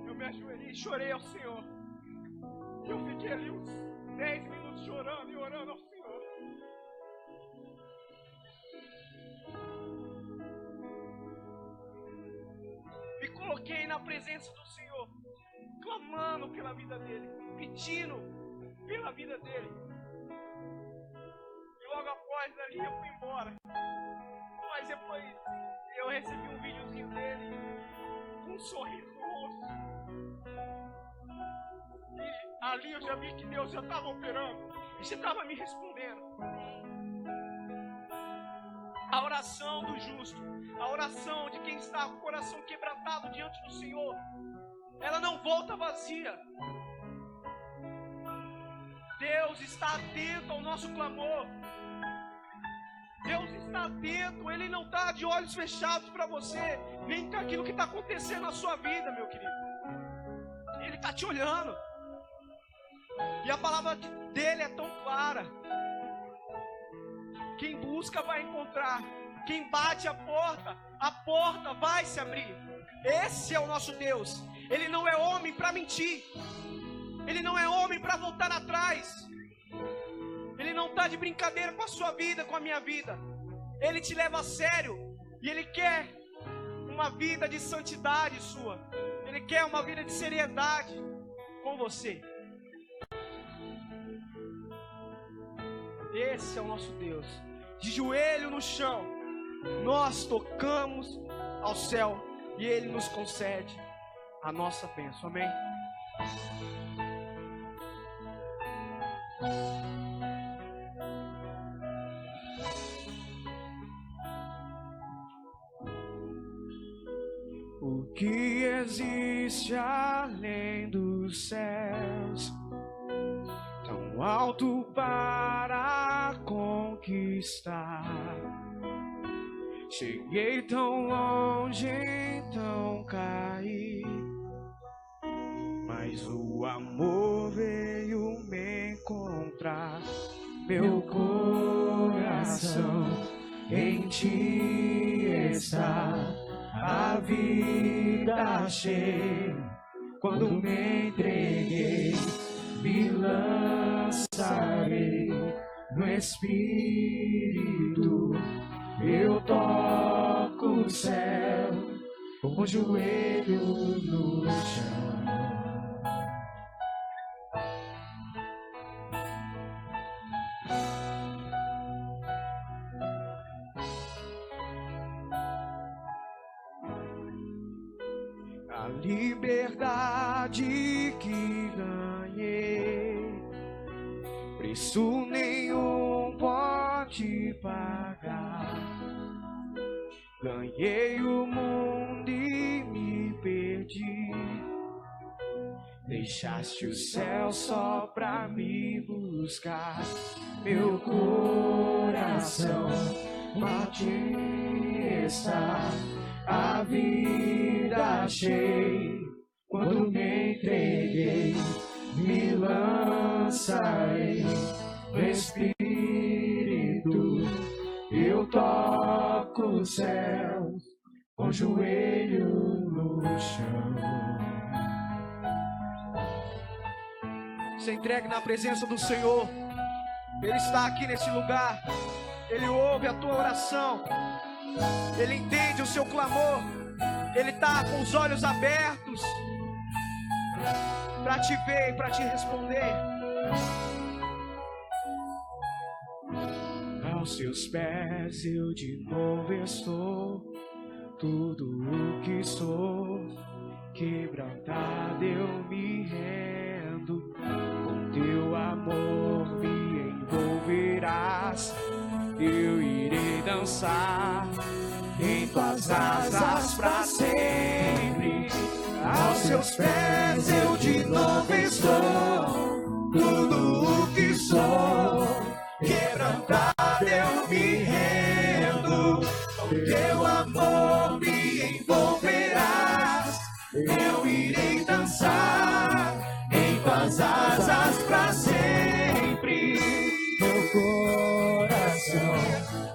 eu me ajoelhei e chorei ao Senhor. E eu fiquei ali uns 10 minutos chorando e orando ao Senhor. Me coloquei na presença do Senhor, clamando pela vida dele, pedindo pela vida dele. Logo após ali eu fui embora. Mas depois eu recebi um videozinho dele com um sorriso no rosto. E ali eu já vi que Deus já estava operando e já estava me respondendo. A oração do justo, a oração de quem está com o coração quebrantado diante do Senhor, ela não volta vazia. Deus está atento ao nosso clamor. Deus está atento, Ele não está de olhos fechados para você, nem para aquilo que está acontecendo na sua vida, meu querido. Ele está te olhando. E a palavra dele é tão clara. Quem busca vai encontrar. Quem bate a porta vai se abrir. Esse é o nosso Deus. Ele não é homem para mentir. Ele não é homem para voltar atrás. Ele não está de brincadeira com a sua vida, com a minha vida. Ele te leva a sério. E Ele quer uma vida de santidade sua. Ele quer uma vida de seriedade com você. Esse é o nosso Deus. De joelho no chão, nós tocamos ao céu e Ele nos concede a nossa bênção. Amém? O que existe além dos céus, tão alto para conquistar? Cheguei tão longe, então caí, mas o amor veio me encontrar. Meu coração em ti está, a vida achei. Quando me entreguei, me lançarei no Espírito. Eu toco o céu com o joelho no chão. liberdade que ganhei, preço nenhum pode pagar. Ganhei o mundo e me perdi, deixaste o céu só pra me buscar. Meu coração a ti está, a vida achei. Quando me entreguei, me lançarei no Espírito. Eu toco o céu com o joelho no chão. Se entregue na presença do Senhor. Ele está aqui nesse lugar. Ele ouve a tua oração. Ele entende o seu clamor. Ele está com os olhos abertos para te ver e para te responder. Aos seus pés eu de novo estou. Tudo o que sou, quebrantado eu me rendo. Com teu amor me envolverás. Eu irei dançar em tuas asas pra sempre. Aos seus pés eu de novo estou. Tudo o que sou, quebrantado eu me rendo. Com teu amor me envolverás. Eu irei dançar em tuas asas pra sempre. Meu coração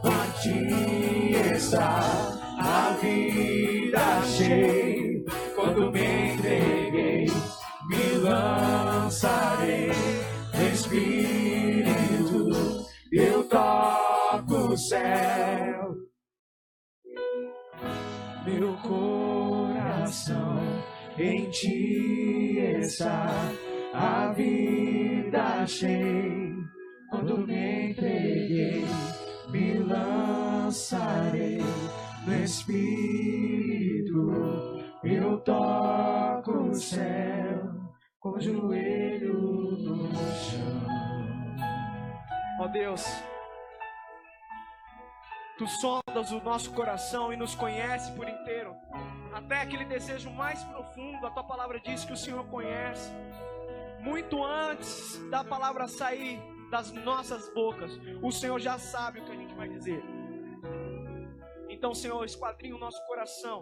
a ti está, a vida achei. Quando me entreguei, me lançarei no Espírito. Eu toco o céu. Meu coração em ti está, a vida achei. Quando me entreguei, me lançarei no Espírito. Eu toco o céu com o joelho no chão. Ó Deus, tu sondas o nosso coração e nos conhece por inteiro. Até aquele desejo mais profundo, a tua palavra diz que o Senhor conhece. Muito antes da palavra sair das nossas bocas, o Senhor já sabe o que a gente vai dizer. Então, Senhor, esquadrinha o nosso coração,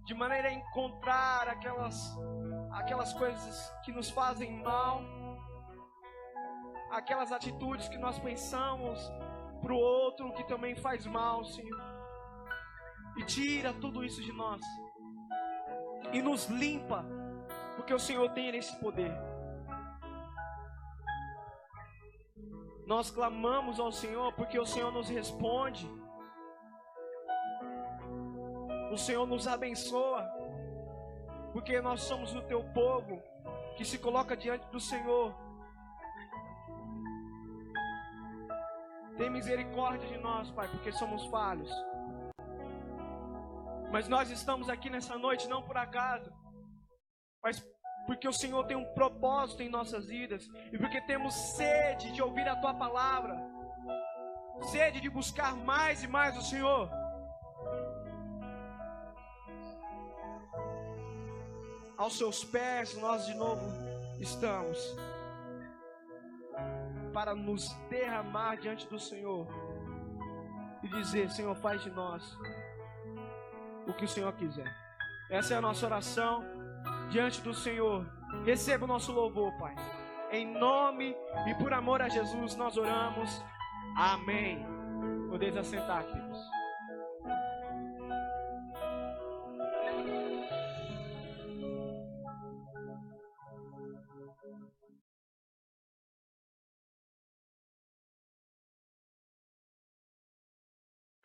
de maneira a encontrar aquelas coisas que nos fazem mal, aquelas atitudes que nós pensamos para o outro que também faz mal, Senhor. E tira tudo isso de nós e nos limpa, porque o Senhor tem esse poder. Nós clamamos ao Senhor porque o Senhor nos responde. O Senhor nos abençoa, porque nós somos o teu povo que se coloca diante do Senhor. Tem misericórdia de nós, Pai, porque somos falhos. Mas nós estamos aqui nessa noite não por acaso, mas porque o Senhor tem um propósito em nossas vidas, e porque temos sede de ouvir a tua palavra, sede de buscar mais e mais o Senhor. Aos seus pés nós de novo estamos, para nos derramar diante do Senhor e dizer: Senhor, faz de nós o que o Senhor quiser. Essa é a nossa oração diante do Senhor. Receba o nosso louvor, Pai. Em nome e por amor a Jesus nós oramos. Amém. Podeis assentar, queridos.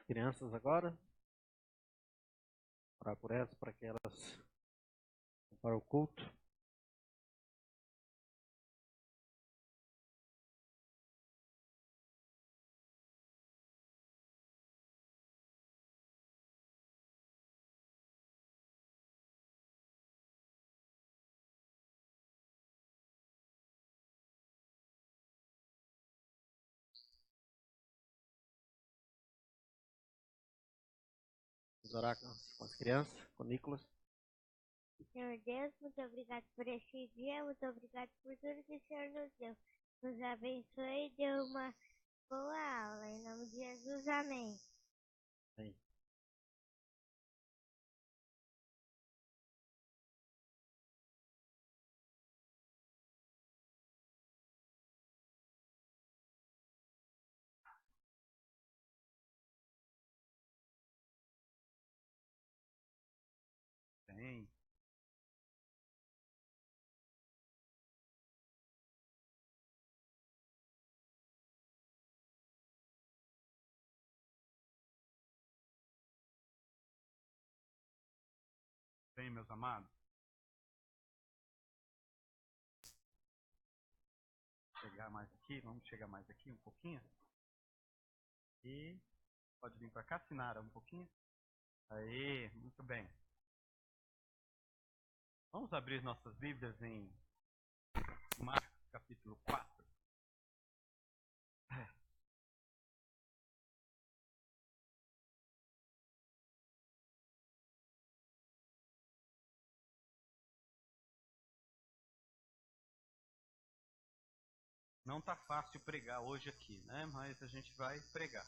Crianças agora, orar por elas, para que elas vão para o culto. Vamos orar com as crianças, com o Nicolas. Senhor Deus, muito obrigado por esse dia, muito obrigado por tudo que o Senhor nos deu. Nos abençoe e dê uma boa aula. Em nome de Jesus, amém. Amém. Bem. Bem, meus amados. Chegar mais aqui, vamos chegar mais aqui um pouquinho. E pode vir para cá, Sinara, um pouquinho. Aí, muito bem. Vamos abrir nossas Bíblias em Marcos capítulo 4. Não está fácil pregar hoje aqui, né? Mas a gente vai pregar.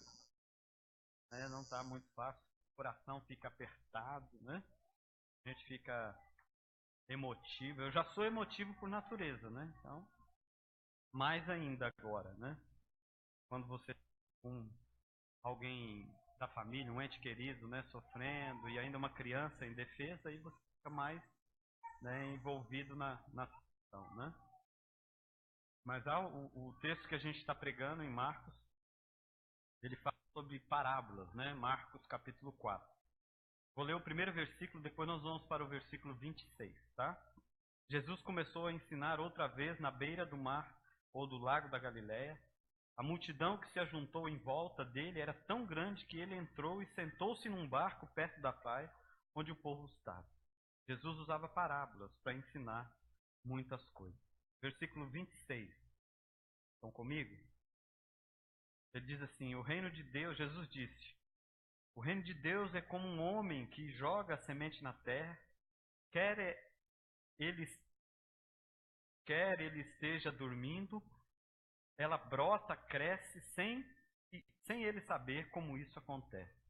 Não está muito fácil, o coração fica apertado, né? A gente fica emotivo. Eu já sou emotivo por natureza, né? Então, mais ainda agora, né? Quando você com alguém da família, um ente querido, né, sofrendo, e ainda uma criança indefesa, aí você fica mais, né, envolvido na situação, né? Mas o texto que a gente está pregando em Marcos, ele fala sobre parábolas, né? Marcos capítulo 4. Vou ler o primeiro versículo, depois nós vamos para o versículo 26, tá? Jesus começou a ensinar outra vez na beira do mar ou do lago da Galileia. A multidão que se ajuntou em volta dele era tão grande que ele entrou e sentou-se num barco perto da praia, onde o povo estava. Jesus usava parábolas para ensinar muitas coisas. Versículo 26. Estão comigo? Ele diz assim: o reino de Deus, Jesus disse, o reino de Deus é como um homem que joga a semente na terra, quer ele esteja dormindo, ela brota, cresce sem ele saber como isso acontece.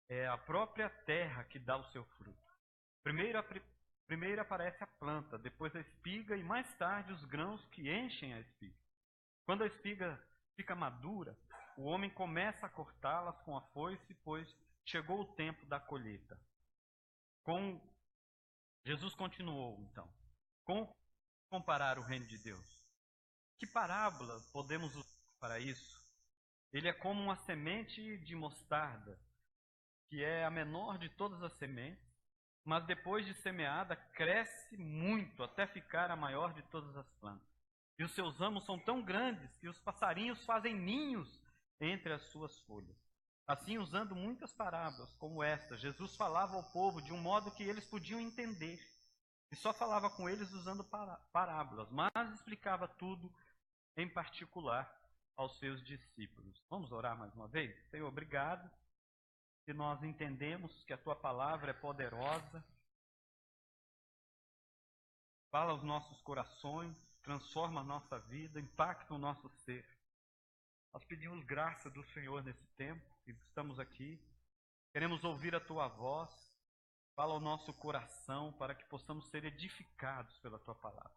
É a própria terra que dá o seu fruto. Primeiro aparece a planta, depois a espiga e mais tarde os grãos que enchem a espiga. Quando a espiga fica madura, o homem começa a cortá-las com a foice, pois chegou o tempo da colheita. Jesus continuou, então. Como comparar o reino de Deus? Que parábola podemos usar para isso? Ele é como uma semente de mostarda, que é a menor de todas as sementes, mas depois de semeada, cresce muito até ficar a maior de todas as plantas. E os seus ramos são tão grandes que os passarinhos fazem ninhos entre as suas folhas. Assim, usando muitas parábolas como esta, Jesus falava ao povo de um modo que eles podiam entender. E só falava com eles usando parábolas, mas explicava tudo em particular aos seus discípulos. Vamos orar mais uma vez? Senhor, obrigado que nós entendemos que a Tua palavra é poderosa, fala aos nossos corações, transforma a nossa vida, impacta o nosso ser. Nós pedimos graça do Senhor nesse tempo que estamos aqui. Queremos ouvir a Tua voz, fala ao nosso coração para que possamos ser edificados pela Tua palavra.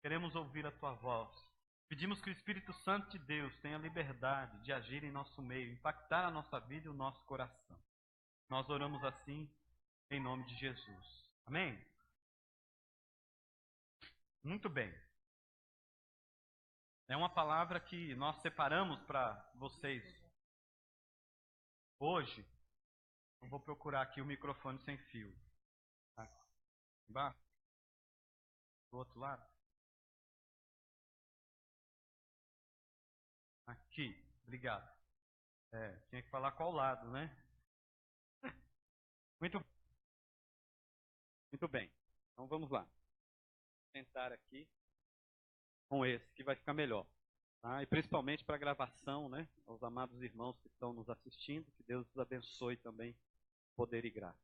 Queremos ouvir a Tua voz. Pedimos que o Espírito Santo de Deus tenha liberdade de agir em nosso meio, impactar a nossa vida e o nosso coração. Nós oramos assim em nome de Jesus. Amém? Muito bem. É uma palavra que nós separamos para vocês hoje. Eu vou procurar aqui o microfone sem fio. Embaixo? Do outro lado? Aqui. Obrigado. Tinha que falar qual lado, né? Muito bem. Então vamos lá. Vou tentar aqui com esse, que vai ficar melhor. Tá? E principalmente para a gravação, né? Aos amados irmãos que estão nos assistindo, que Deus os abençoe também poder e graça.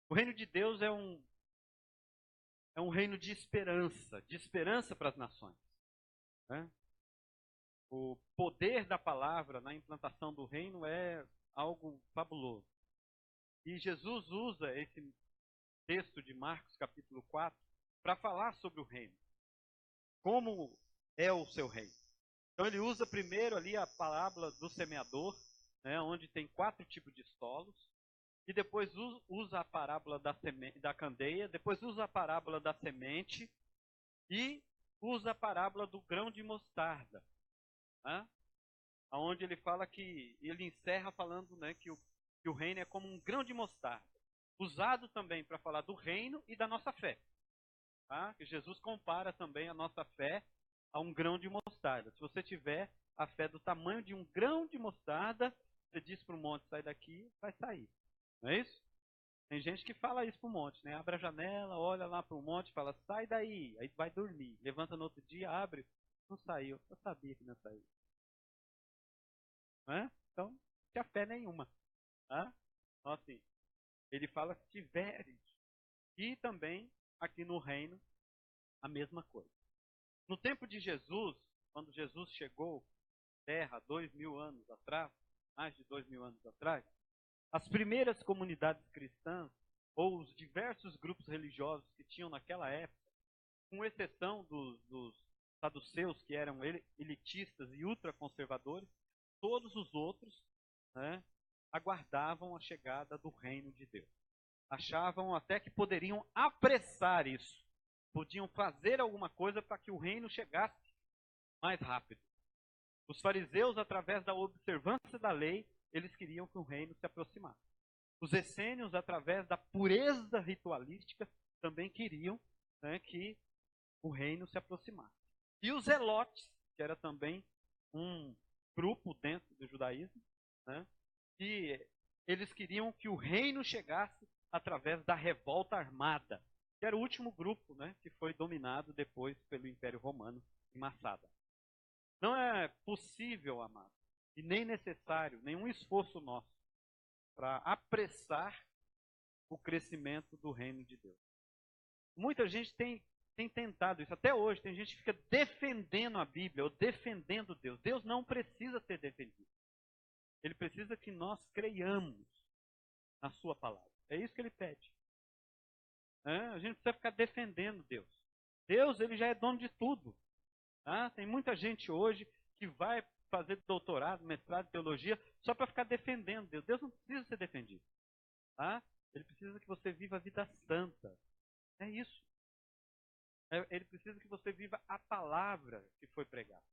O reino de Deus é um reino de esperança para as nações. Né? O poder da palavra na implantação do reino é algo fabuloso. E Jesus usa esse texto de Marcos capítulo 4 para falar sobre o reino. Como é o seu reino. Então ele usa primeiro ali a parábola do semeador, né, onde tem 4 tipos de solos. E depois usa a parábola da candeia, depois usa a parábola da semente e usa a parábola do grão de mostarda. Né? Onde ele fala que, ele encerra falando, né, que o reino é como um grão de mostarda. Usado também para falar do reino e da nossa fé. Tá? Que Jesus compara também a nossa fé a um grão de mostarda. Se você tiver a fé do tamanho de um grão de mostarda, você diz para o monte, sai daqui, vai sair. Não é isso? Tem gente que fala isso para o monte, né? Abre a janela, olha lá para o monte e fala, sai daí, aí vai dormir. Levanta no outro dia, abre, não saiu. Eu sabia que não saiu. Não é? Então, não tinha fé nenhuma. Tá? Então, assim, ele fala se tiveres. E também, aqui no reino, a mesma coisa. No tempo de Jesus, quando Jesus chegou à Terra 2000 anos atrás, mais de 2000 anos atrás, as primeiras comunidades cristãs, ou os diversos grupos religiosos que tinham naquela época, com exceção dos saduceus, que eram elitistas e ultraconservadores, todos os outros, né, aguardavam a chegada do reino de Deus. Achavam até que poderiam apressar isso. Podiam fazer alguma coisa para que o reino chegasse mais rápido. Os fariseus, através da observância da lei, eles queriam que o reino se aproximasse. Os essênios, através da pureza ritualística, também queriam, né, que o reino se aproximasse. E os zelotes, que era também um grupo dentro do judaísmo, né, que eles queriam que o reino chegasse através da revolta armada, que era o último grupo, né, que foi dominado depois pelo Império Romano em Massada. Não é possível, amado, e nem necessário, nenhum esforço nosso para apressar o crescimento do reino de Deus. Muita gente tem tentado isso, até hoje, tem gente que fica defendendo a Bíblia, ou defendendo Deus. Deus não precisa ser defendido. Ele precisa que nós creiamos na sua palavra. É isso que ele pede. A gente precisa ficar defendendo Deus. Deus, ele já é dono de tudo. Tá? Tem muita gente hoje que vai fazer doutorado, mestrado em teologia, só para ficar defendendo Deus. Deus não precisa ser defendido. Tá? Ele precisa que você viva a vida santa. É isso. Ele precisa que você viva a palavra que foi pregada.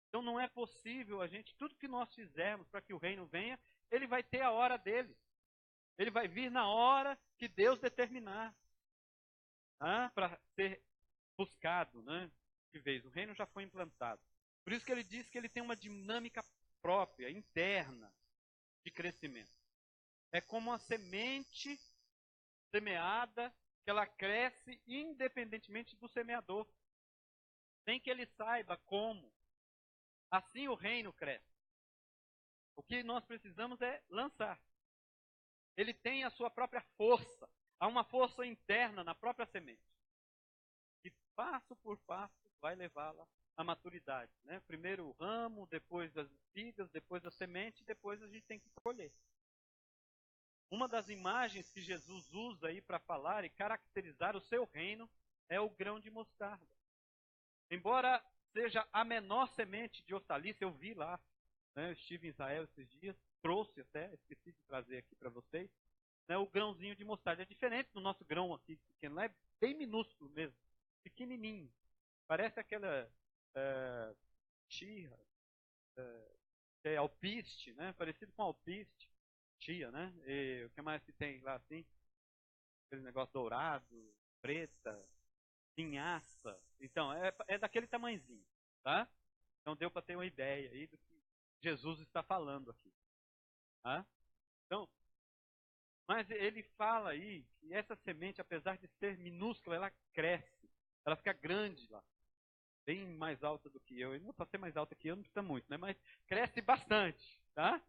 Então não é possível tudo que nós fizermos para que o reino venha, ele vai ter a hora dele. Ele vai vir na hora que Deus determinar. Para ser buscado, né? De vez. O reino já foi implantado. Por isso que ele diz que ele tem uma dinâmica própria, interna, de crescimento. É como a semente semeada, que ela cresce independentemente do semeador. Sem que ele saiba como. Assim o reino cresce. O que nós precisamos é lançar. Ele tem a sua própria força. Há uma força interna na própria semente. E passo por passo vai levá-la à maturidade. Né? Primeiro o ramo, depois as espigas, depois a semente, depois a gente tem que colher. Uma das imagens que Jesus usa aí para falar e caracterizar o seu reino é o grão de mostarda. Embora seja a menor semente de hortaliça, eu vi lá, né? Eu estive em Israel esses dias, trouxe até, esqueci de trazer aqui para vocês, né? O grãozinho de mostarda. É diferente do nosso grão aqui, pequeno, é bem minúsculo mesmo, pequenininho. Parece aquela chia, alpiste, né? Parecido com alpiste. Chia, né? E o que mais que tem lá assim? Aquele negócio dourado, preta, linhaça. Então, é daquele tamanhozinho, tá? Então deu para ter uma ideia aí do que Jesus está falando aqui. Tá? Então, mas ele fala aí que essa semente, apesar de ser minúscula, ela cresce. Ela fica grande lá. Bem mais alta do que eu. E não para ser mais alta que eu, não precisa muito, né? Mas cresce bastante, tá?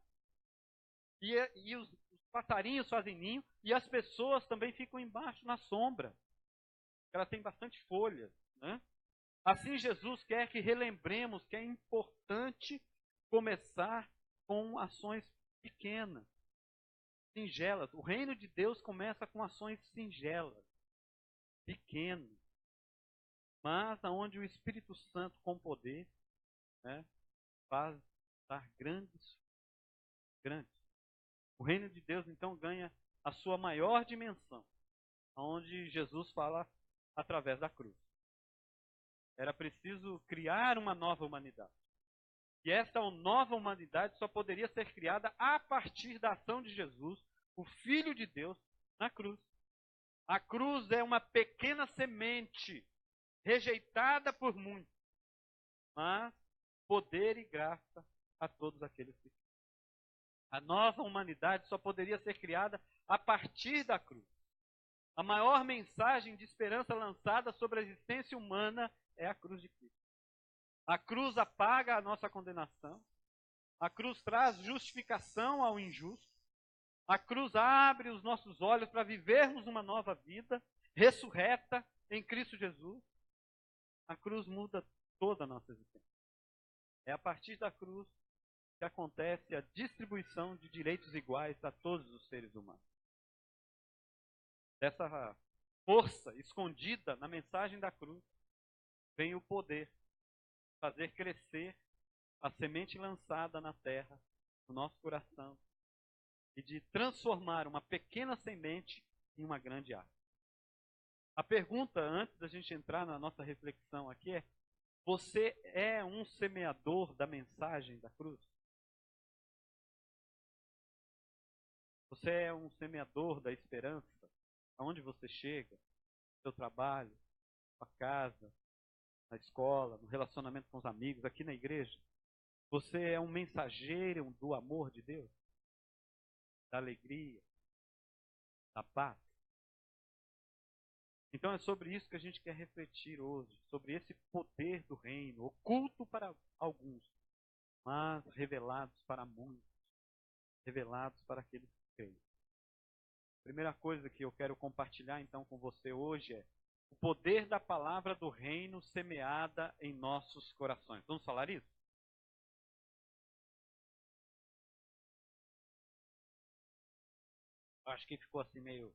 E os passarinhos fazem ninho e as pessoas também ficam embaixo na sombra. Ela tem bastante folhas, né? Assim Jesus quer que relembremos que é importante começar com ações pequenas, singelas. O reino de Deus começa com ações singelas, pequenas, mas aonde o Espírito Santo com poder, né, faz dar grandes. O reino de Deus então ganha a sua maior dimensão, onde Jesus fala através da cruz. Era preciso criar uma nova humanidade. E essa nova humanidade só poderia ser criada a partir da ação de Jesus, o Filho de Deus, na cruz. A cruz é uma pequena semente, rejeitada por muitos, mas poder e graça a todos aqueles que creem. A nova humanidade só poderia ser criada a partir da cruz. A maior mensagem de esperança lançada sobre a existência humana é a cruz de Cristo. A cruz apaga a nossa condenação. A cruz traz justificação ao injusto. A cruz abre os nossos olhos para vivermos uma nova vida, ressurreta em Cristo Jesus. A cruz muda toda a nossa existência. É a partir da cruz que acontece a distribuição de direitos iguais a todos os seres humanos. Dessa força escondida na mensagem da cruz, vem o poder de fazer crescer a semente lançada na terra, no nosso coração, e de transformar uma pequena semente em uma grande árvore. A pergunta, antes da gente entrar na nossa reflexão aqui, é: você é um semeador da mensagem da cruz? Você é um semeador da esperança? Aonde você chega, no seu trabalho, na sua casa, na escola, no relacionamento com os amigos, aqui na igreja. Você é um mensageiro do amor de Deus, da alegria, da paz. Então é sobre isso que a gente quer refletir hoje, sobre esse poder do reino, oculto para alguns, mas revelados para muitos, revelados para aqueles que creem. A primeira coisa que eu quero compartilhar então com você hoje é o poder da palavra do reino semeada em nossos corações. Vamos falar isso? Acho que ficou assim meio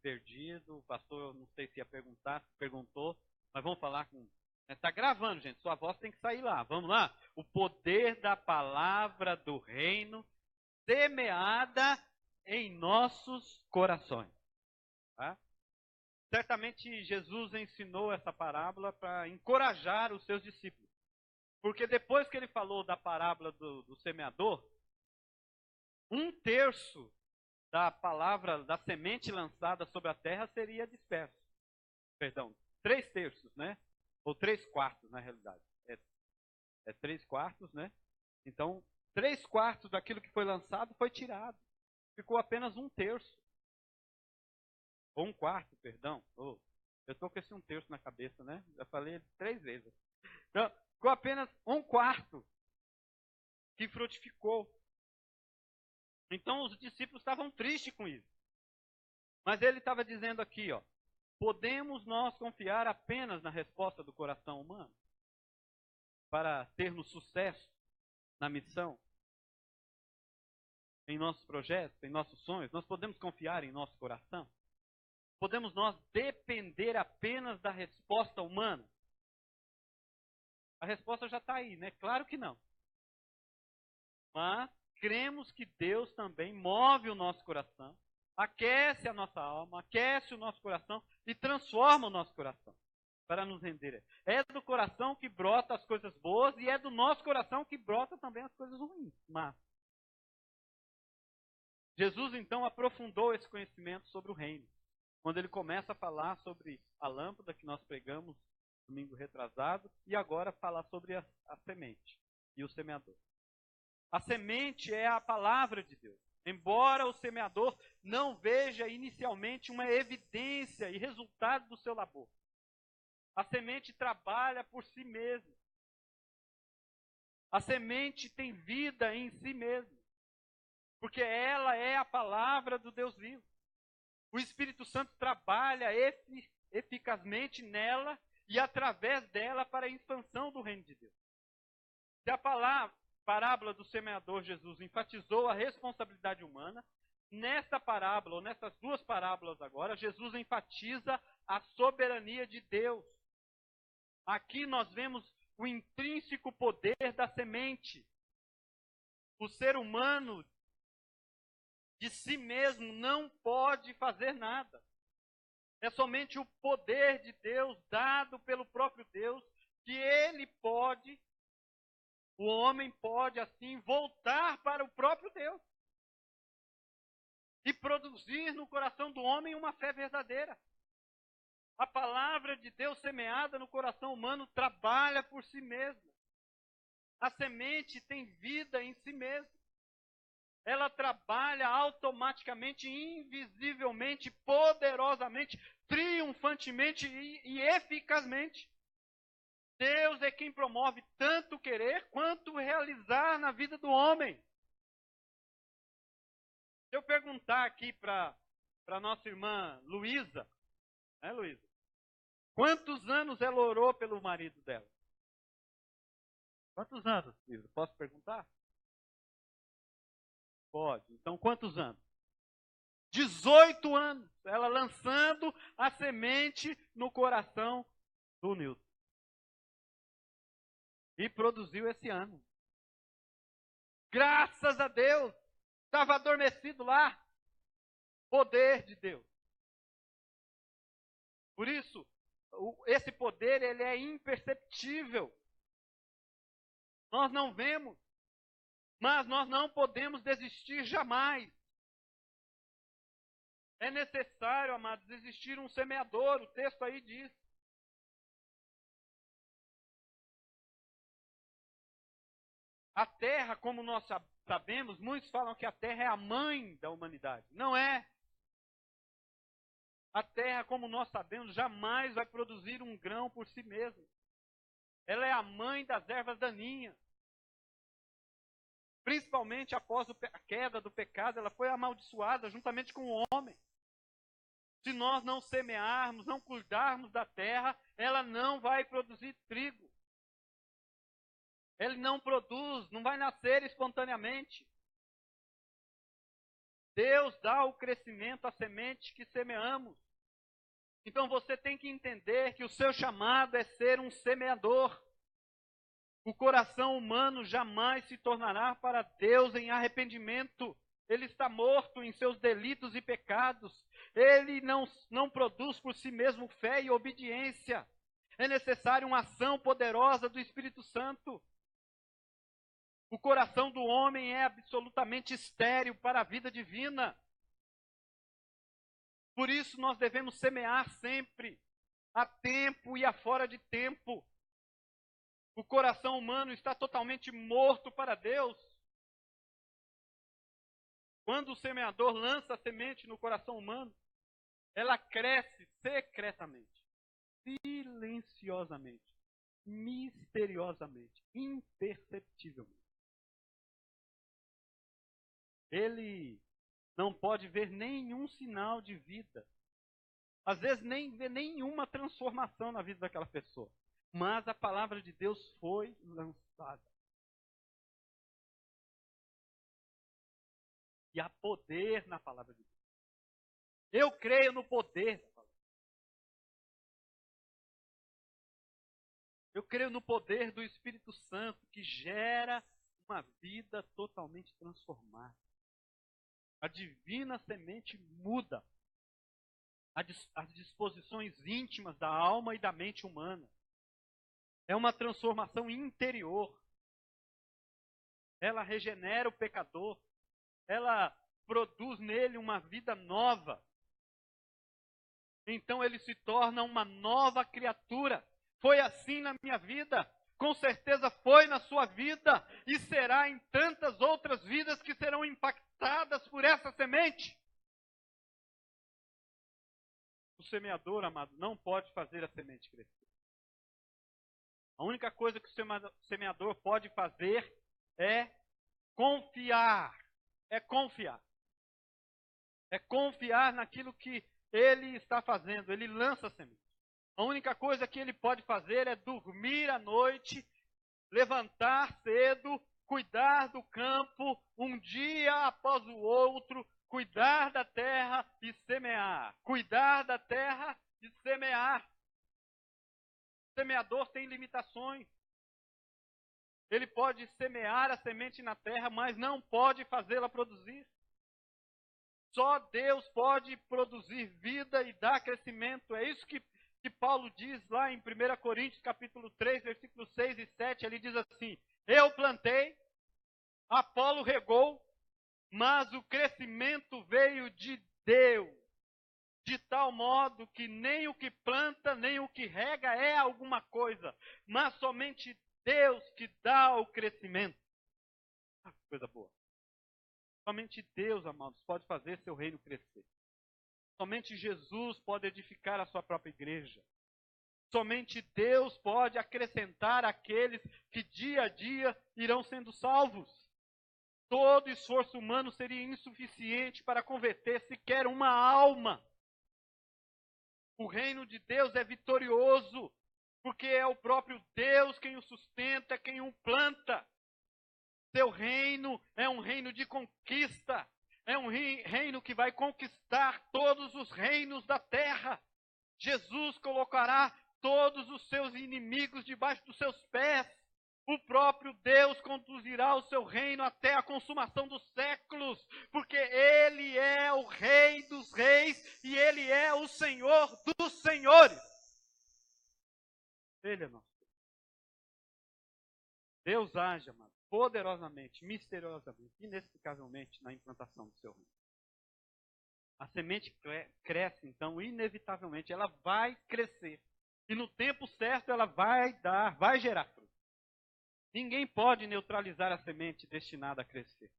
perdido. O pastor, não sei se ia perguntar, perguntou, mas vamos falar com... Está gravando, gente. Sua voz tem que sair lá. Vamos lá? O poder da palavra do reino semeada em nossos corações. Tá? Certamente Jesus ensinou essa parábola para encorajar os seus discípulos. Porque depois que ele falou da parábola do semeador, 1/3 da palavra, da semente lançada sobre a terra seria disperso. Perdão, 3/3, né? Ou 3/4, na realidade. É 3/4, né? Então, 3/4 daquilo que foi lançado foi tirado. Ficou apenas 1/3. Ou 1/4, perdão. Eu estou com esse 1/3 na cabeça, né? Já falei 3 vezes. Então, ficou apenas 1/4 que frutificou. Então os discípulos estavam tristes com isso. Mas ele estava dizendo aqui, ó, podemos nós confiar apenas na resposta do coração humano para termos sucesso na missão, em nossos projetos, em nossos sonhos? Nós podemos confiar em nosso coração? Podemos nós depender apenas da resposta humana? A resposta já está aí, né? Claro que não. Mas cremos que Deus também move o nosso coração, aquece a nossa alma, aquece o nosso coração e transforma o nosso coração para nos render. É do coração que brota as coisas boas e é do nosso coração que brota também as coisas ruins. Mas Jesus então aprofundou esse conhecimento sobre o reino, quando ele começa a falar sobre a lâmpada que nós pregamos domingo retrasado e agora falar sobre a semente e o semeador. A semente é a palavra de Deus. Embora o semeador não veja inicialmente uma evidência e resultado do seu labor, a semente trabalha por si mesma. A semente tem vida em si mesma. porque ela é a palavra do Deus vivo. O Espírito Santo trabalha eficazmente nela e através dela para a expansão do reino de Deus. Se a parábola do semeador Jesus enfatizou a responsabilidade humana, nesta parábola, ou nessas duas parábolas agora, Jesus enfatiza a soberania de Deus. Aqui nós vemos o intrínseco poder da semente. O ser humano, de si mesmo, não pode fazer nada. É somente o poder de Deus, dado pelo próprio Deus, que ele pode, o homem pode, assim, voltar para o próprio Deus. E produzir no coração do homem uma fé verdadeira. A palavra de Deus semeada no coração humano trabalha por si mesma. A semente tem vida em si mesma. Ela trabalha automaticamente, invisivelmente, poderosamente, triunfantemente e eficazmente. Deus é quem promove tanto querer quanto realizar na vida do homem. Se eu perguntar aqui para nossa irmã Luísa, né, Luísa? Quantos anos ela orou pelo marido dela? Quantos anos, Luísa? Posso perguntar? Pode. Então, quantos anos? 18 anos. Ela lançando a semente no coração do Nilton. E produziu esse ano. Graças a Deus. Estava adormecido lá. Poder de Deus. Por isso, esse poder ele é imperceptível. Nós não vemos. Mas nós não podemos desistir jamais. É necessário, amados, existir um semeador. O texto aí diz. A terra, como nós sabemos, muitos falam que a terra é a mãe da humanidade. Não é. A terra, como nós sabemos, jamais vai produzir um grão por si mesma. Ela é a mãe das ervas daninhas. Principalmente após a queda do pecado, ela foi amaldiçoada juntamente com o homem. Se nós não semearmos, não cuidarmos da terra, ela não vai produzir trigo. Ele não produz, não vai nascer espontaneamente. Deus dá o crescimento à semente que semeamos. Então você tem que entender que o seu chamado é ser um semeador. O coração humano jamais se tornará para Deus em arrependimento. Ele está morto em seus delitos e pecados. Ele não produz por si mesmo fé e obediência. É necessário uma ação poderosa do Espírito Santo. O coração do homem é absolutamente estéril para a vida divina. Por isso nós devemos semear sempre, a tempo e a fora de tempo. O coração humano está totalmente morto para Deus. Quando o semeador lança a semente no coração humano, ela cresce secretamente, silenciosamente, misteriosamente, imperceptivelmente. Ele não pode ver nenhum sinal de vida. Às vezes nem vê nenhuma transformação na vida daquela pessoa. Mas a palavra de Deus foi lançada. E há poder na palavra de Deus. Eu creio no poder da palavra. Eu creio no poder do Espírito Santo que gera uma vida totalmente transformada. A divina semente muda as disposições íntimas da alma e da mente humana. É uma transformação interior. Ela regenera o pecador. Ela produz nele uma vida nova. Então ele se torna uma nova criatura. Foi assim na minha vida. Com certeza foi na sua vida. E será em tantas outras vidas que serão impactadas por essa semente. O semeador, amado, não pode fazer a semente crescer. A única coisa que o semeador pode fazer é confiar é confiar. É confiar naquilo que ele está fazendo. Ele lança a semente. A única coisa que ele pode fazer é dormir à noite, levantar cedo, cuidar do campo, um dia após o outro, cuidar da terra e semear. Cuidar da terra e semear. O semeador tem limitações. Ele pode semear a semente na terra, mas não pode fazê-la produzir. Só Deus pode produzir vida e dar crescimento. É isso que Paulo diz lá em 1 Coríntios capítulo 3, versículos 6 e 7. Ele diz assim: eu plantei, Apolo regou, mas o crescimento veio de Deus. De tal modo que nem o que planta, nem o que rega é alguma coisa, mas somente Deus que dá o crescimento. Ah, coisa boa. Somente Deus, amados, pode fazer seu reino crescer. Somente Jesus pode edificar a sua própria igreja. Somente Deus pode acrescentar aqueles que dia a dia irão sendo salvos. Todo esforço humano seria insuficiente para converter sequer uma alma. O reino de Deus é vitorioso, porque é o próprio Deus quem o sustenta, quem o planta. Seu reino é um reino de conquista. É um reino que vai conquistar todos os reinos da terra. Jesus colocará todos os seus inimigos debaixo dos seus pés. O próprio Deus conduzirá o seu reino até a consumação dos séculos, porque Ele é o Rei dos reis e Ele é o Senhor dos senhores. Ele é nosso Deus. Deus age, amado, poderosamente, misteriosamente, inexplicavelmente na implantação do seu reino. A semente cresce, então, inevitavelmente, ela vai crescer. E no tempo certo ela vai gerar fruto. Ninguém pode neutralizar a semente destinada a crescer.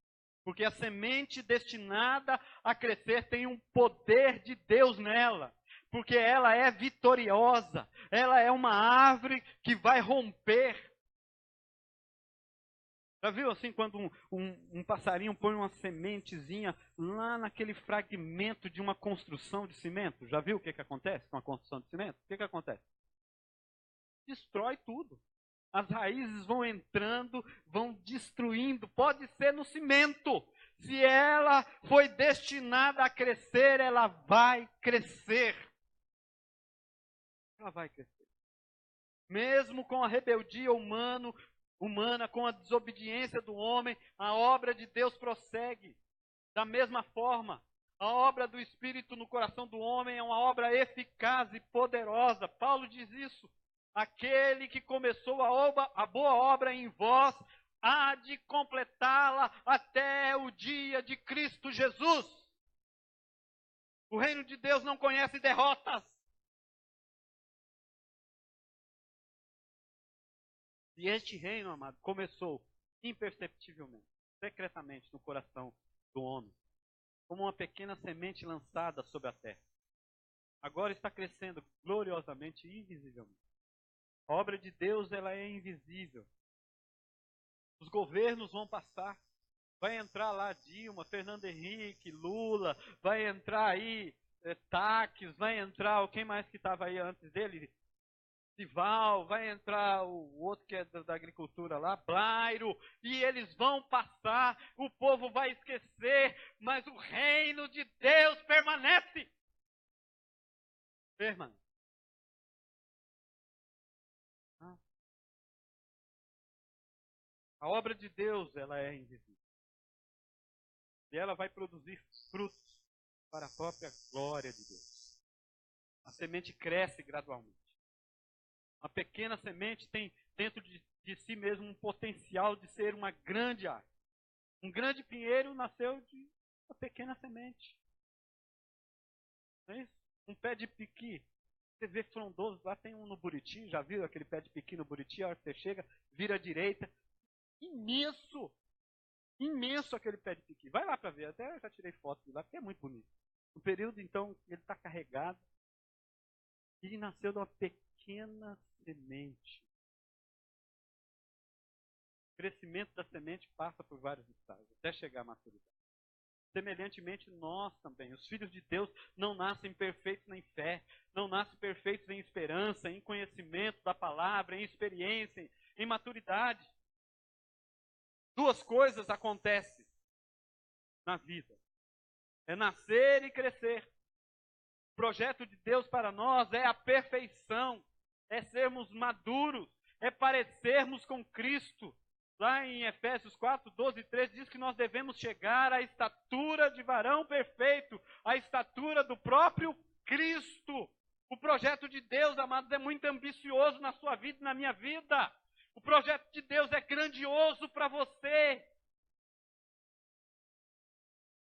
Porque a semente destinada a crescer tem um poder de Deus nela. Porque ela é vitoriosa. Ela é uma árvore que vai romper. Já viu assim quando um passarinho põe uma sementezinha lá naquele fragmento de uma construção de cimento? Já viu o que acontece com a construção de cimento? O que acontece? Destrói tudo. As raízes vão entrando, vão destruindo. Pode ser no cimento. Se ela foi destinada a crescer, ela vai crescer. Ela vai crescer. Mesmo com a rebeldia humana, com a desobediência do homem, a obra de Deus prossegue. Da mesma forma, a obra do Espírito no coração do homem é uma obra eficaz e poderosa. Paulo diz isso. Aquele que começou a boa obra em vós, há de completá-la até o dia de Cristo Jesus. O reino de Deus não conhece derrotas. E este reino, amado, começou imperceptivelmente, secretamente no coração do homem, como uma pequena semente lançada sobre a terra. Agora está crescendo gloriosamente e invisivelmente. A obra de Deus, ela é invisível. Os governos vão passar. Vai entrar lá Dilma, Fernando Henrique, Lula, vai entrar aí Taques, vai entrar, quem mais que estava aí antes dele? Sival, vai entrar o outro que é da agricultura lá, Blairo, e eles vão passar, o povo vai esquecer, mas o reino de Deus permanece. Permanece. A obra de Deus, ela é invisível. E ela vai produzir frutos para a própria glória de Deus. A semente cresce gradualmente. Uma pequena semente tem dentro de si mesmo um potencial de ser uma grande árvore. Um grande pinheiro nasceu de uma pequena semente. Não é isso? Um pé de piqui. Você vê frondoso, lá tem um no Buriti, já viu aquele pé de piqui no Buriti? A hora que você chega, vira à direita. Imenso! Imenso aquele pé de piqui. Vai lá para ver, até eu já tirei foto de lá, porque é muito bonito. No período, então, ele está carregado. E nasceu de uma pequena semente. O crescimento da semente passa por vários estágios, até chegar à maturidade. semelhantemente nós também. Os filhos de Deus não nascem perfeitos em fé, não nascem perfeitos em esperança, em conhecimento da palavra, em experiência, em maturidade. Duas coisas acontecem na vida: é nascer e crescer. O projeto de Deus para nós é a perfeição, é sermos maduros, é parecermos com Cristo. Lá em Efésios 4, 12 e 13 diz que nós devemos chegar à estatura de varão perfeito, à estatura do próprio Cristo. O projeto de Deus, amados, é muito ambicioso na sua vida e na minha vida. O projeto de Deus é grandioso para você,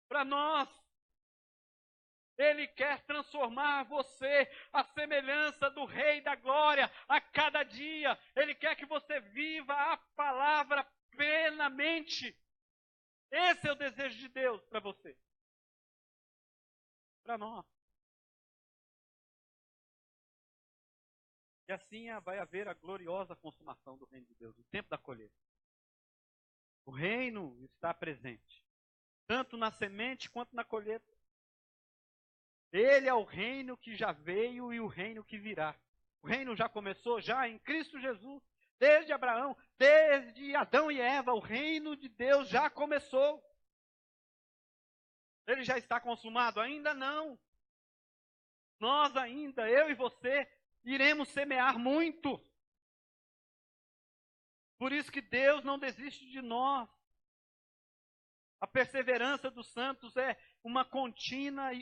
para nós. Ele quer transformar você à semelhança do Rei da Glória a cada dia. Ele quer que você viva a palavra plenamente. Esse é o desejo de Deus para você, para nós. E assim vai haver a gloriosa consumação do reino de Deus, o tempo da colheita. O reino está presente, tanto na semente quanto na colheita. Ele é o reino que já veio e o reino que virá. O reino já começou, já em Cristo Jesus. Desde Abraão, desde Adão e Eva, o reino de Deus já começou. Ele já está consumado? Ainda não. Nós ainda, eu e você, iremos semear muito. Por isso que Deus não desiste de nós. A perseverança dos santos é uma contínua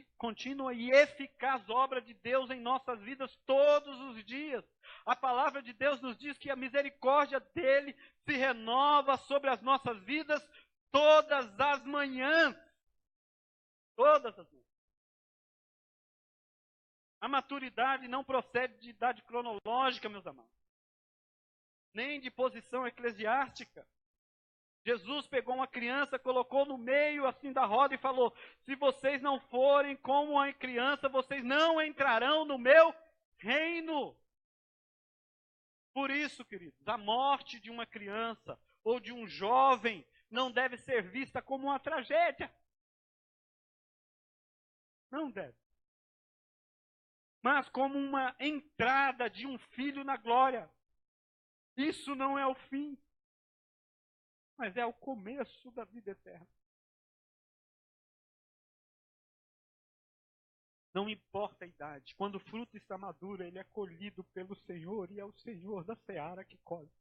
e eficaz obra de Deus em nossas vidas todos os dias. A palavra de Deus nos diz que a misericórdia dele se renova sobre as nossas vidas todas as manhãs. Todas as manhãs. A maturidade não procede de idade cronológica, meus amados, nem de posição eclesiástica. Jesus pegou uma criança, colocou no meio assim da roda e falou: se vocês não forem como a criança, vocês não entrarão no meu reino. Por isso, queridos, a morte de uma criança ou de um jovem não deve ser vista como uma tragédia. Não deve. Mas como uma entrada de um filho na glória. Isso não é o fim, mas é o começo da vida eterna. Não importa a idade, quando o fruto está maduro, ele é colhido pelo Senhor e é o Senhor da seara que colhe.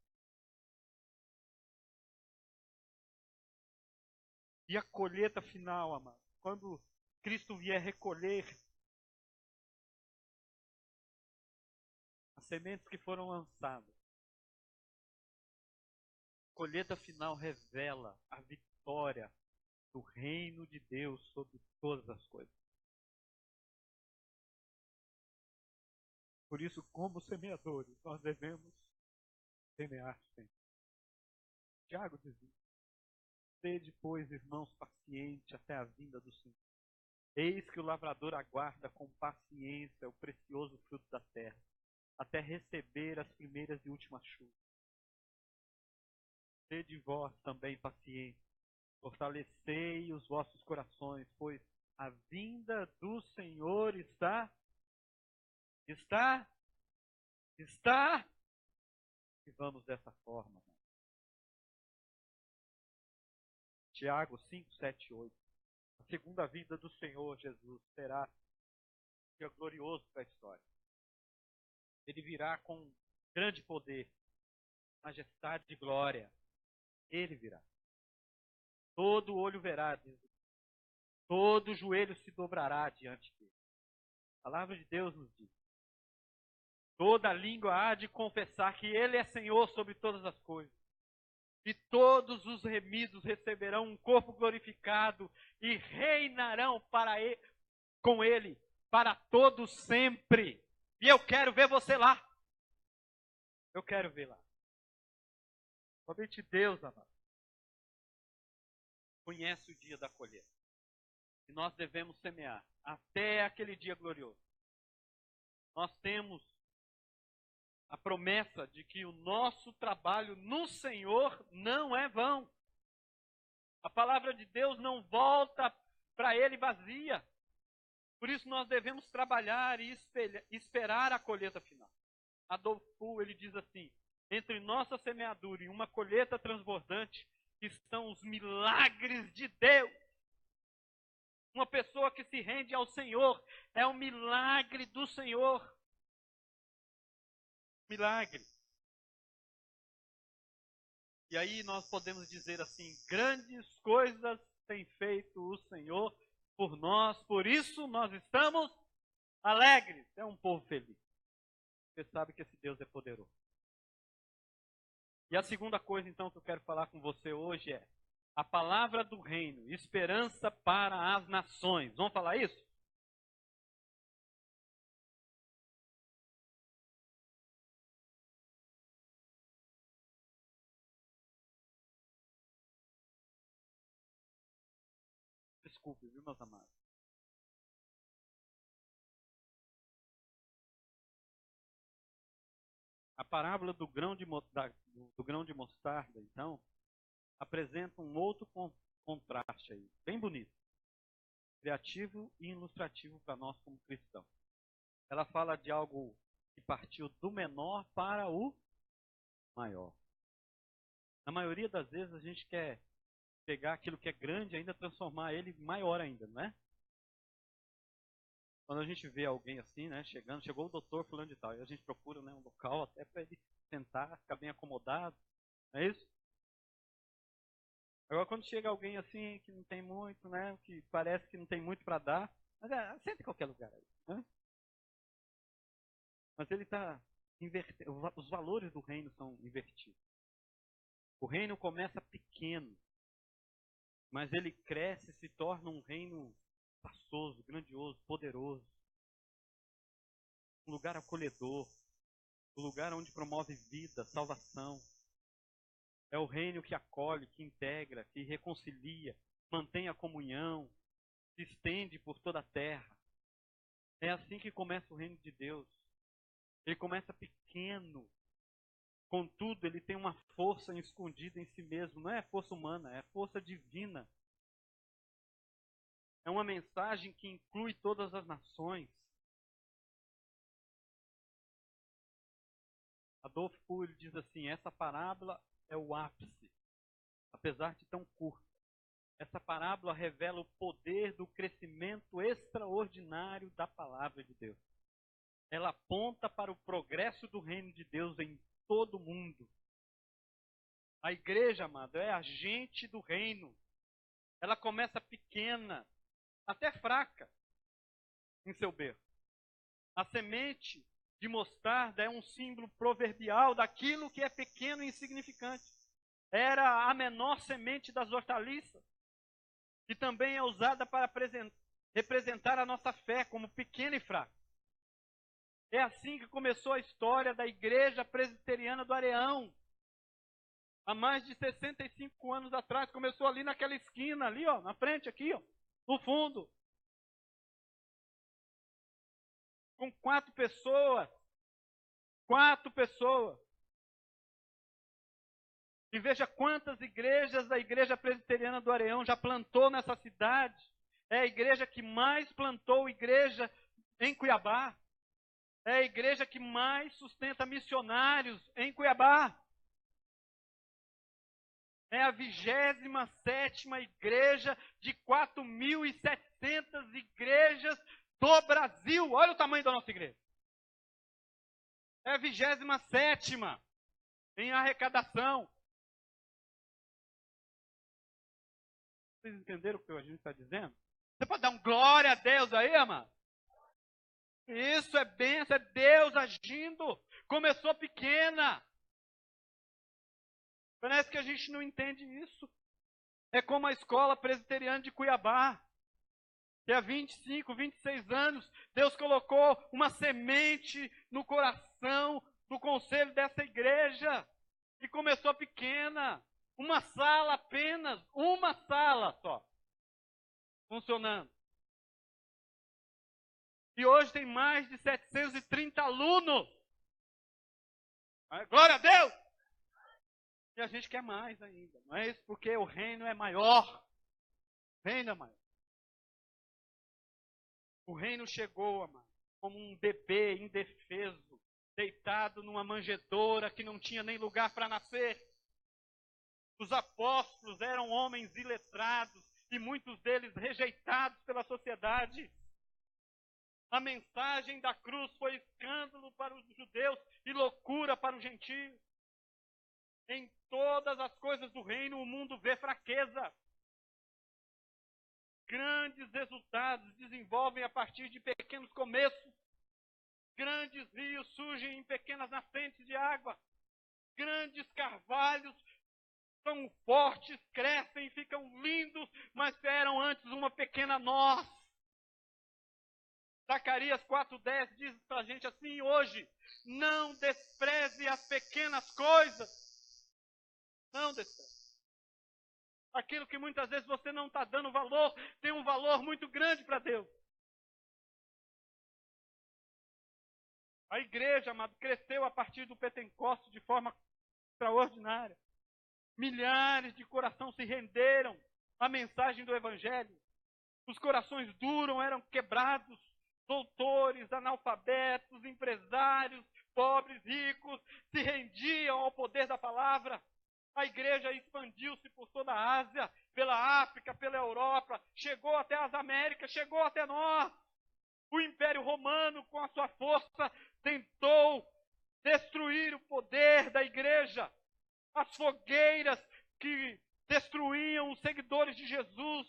E a colheita final, amado, quando Cristo vier recolher as sementes que foram lançadas, a colheita final revela a vitória do reino de Deus sobre todas as coisas. Por isso, como semeadores, nós devemos semear sempre. Tiago diz isso. Sede, pois, irmãos, paciente até a vinda do Senhor. Eis que o lavrador aguarda com paciência o precioso fruto da terra, até receber as primeiras e últimas chuvas. Sede vós também pacientes, fortalecei os vossos corações, pois a vinda do Senhor está, e vamos dessa forma. Tiago 5, 7, 8. A segunda vinda do Senhor Jesus será um dia glorioso para a história. Ele virá com grande poder, majestade e glória. Ele virá. Todo olho verá, diz. Todo joelho se dobrará diante dele. A palavra de Deus nos diz. Toda língua há de confessar que ele é Senhor sobre todas as coisas. E todos os remidos receberão um corpo glorificado e reinarão com ele para todo sempre. E eu quero ver você lá. Eu quero ver lá. Somente Deus, amado, conhece o dia da colheita. E nós devemos semear até aquele dia glorioso. Nós temos a promessa de que o nosso trabalho no Senhor não é vão. A palavra de Deus não volta para ele vazia. Por isso nós devemos trabalhar e esperar a colheita final. Adolf Kuhl, ele diz assim: entre nossa semeadura e uma colheita transbordante estão os milagres de Deus. Uma pessoa que se rende ao Senhor é um milagre do Senhor. Milagre. E aí nós podemos dizer assim: grandes coisas tem feito o Senhor por nós, por isso nós estamos alegres. É um povo feliz. Você sabe que esse Deus é poderoso. E a segunda coisa, então, que eu quero falar com você hoje é a palavra do reino, esperança para as nações. Vamos falar isso? Desculpe, viu, meus amados? A parábola do grão de mostarda, então, apresenta um outro contraste aí, bem bonito, criativo e ilustrativo para nós como cristãos. Ela fala de algo que partiu do menor para o maior. Na maioria das vezes a gente quer pegar aquilo que é grande e ainda transformar ele maior ainda, não é? Quando a gente vê alguém assim, né, chegou o doutor fulano de tal, e a gente procura, né, um local até para ele sentar, ficar bem acomodado, não é isso? Agora quando chega alguém assim que não tem muito, né, que parece que não tem muito para dar, mas senta em qualquer lugar aí, né? Mas ele está invertendo, os valores do reino são invertidos. O reino começa pequeno, mas ele cresce e se torna um reino espaçoso, grandioso, poderoso. Um lugar acolhedor. Um lugar onde promove vida, salvação. É o reino que acolhe, que integra, que reconcilia, mantém a comunhão, se estende por toda a terra. É assim que começa o reino de Deus. Ele começa pequeno. Contudo, ele tem uma força escondida em si mesmo. Não é força humana, é força divina. É uma mensagem que inclui todas as nações. Adolf Kuhl diz assim: essa parábola é o ápice, apesar de tão curta. Essa parábola revela o poder do crescimento extraordinário da palavra de Deus. Ela aponta para o progresso do reino de Deus em todo o mundo. A igreja, amado, é agente do reino. Ela começa pequena, até fraca, em seu berço. A semente de mostarda é um símbolo proverbial daquilo que é pequeno e insignificante. Era a menor semente das hortaliças, que também é usada para representar a nossa fé como pequena e fraca. É assim que começou a história da Igreja Presbiteriana do Areão. Há mais de 65 anos atrás, começou ali naquela esquina, ali, ó, na frente, aqui, ó, no fundo. Com 4 pessoas. 4 pessoas. E veja quantas igrejas da Igreja Presbiteriana do Areão já plantou nessa cidade. É a igreja que mais plantou igreja em Cuiabá. É a igreja que mais sustenta missionários em Cuiabá. É a 27ª igreja de 4.700 igrejas do Brasil. Olha o tamanho da nossa igreja. É a 27ª em arrecadação. Vocês entenderam o que a gente está dizendo? Você pode dar um glória a Deus aí, amado? Isso é bênção, é Deus agindo. Começou pequena. Parece que a gente não entende isso. É como a escola presbiteriana de Cuiabá, que há 25, 26 anos, Deus colocou uma semente no coração do conselho dessa igreja. E começou pequena. Uma sala apenas, uma sala só, funcionando. E hoje tem mais de 730 alunos. Glória a Deus! E a gente quer mais ainda, não é isso? Porque o reino é maior. O reino é maior. O reino chegou, amado, como um bebê indefeso, deitado numa manjedoura que não tinha nem lugar para nascer. Os apóstolos eram homens iletrados e muitos deles rejeitados pela sociedade. A mensagem da cruz foi escândalo para os judeus e loucura para os gentios. Em todas as coisas do reino, o mundo vê fraqueza. Grandes resultados desenvolvem a partir de pequenos começos. Grandes rios surgem em pequenas nascentes de água. Grandes carvalhos são fortes, crescem, ficam lindos, mas eram antes uma pequena noz. Zacarias 4:10 diz para a gente assim hoje: não despreze as pequenas coisas. Não despreze. Aquilo que muitas vezes você não está dando valor, tem um valor muito grande para Deus. A igreja, amado, cresceu a partir do Pentecostes de forma extraordinária. Milhares de corações se renderam à mensagem do Evangelho. Os corações duros eram quebrados. Doutores, analfabetos, empresários, pobres, ricos, se rendiam ao poder da palavra. A igreja expandiu-se por toda a Ásia, pela África, pela Europa, chegou até as Américas, chegou até nós. O Império Romano, com a sua força, tentou destruir o poder da igreja. As fogueiras que destruíam os seguidores de Jesus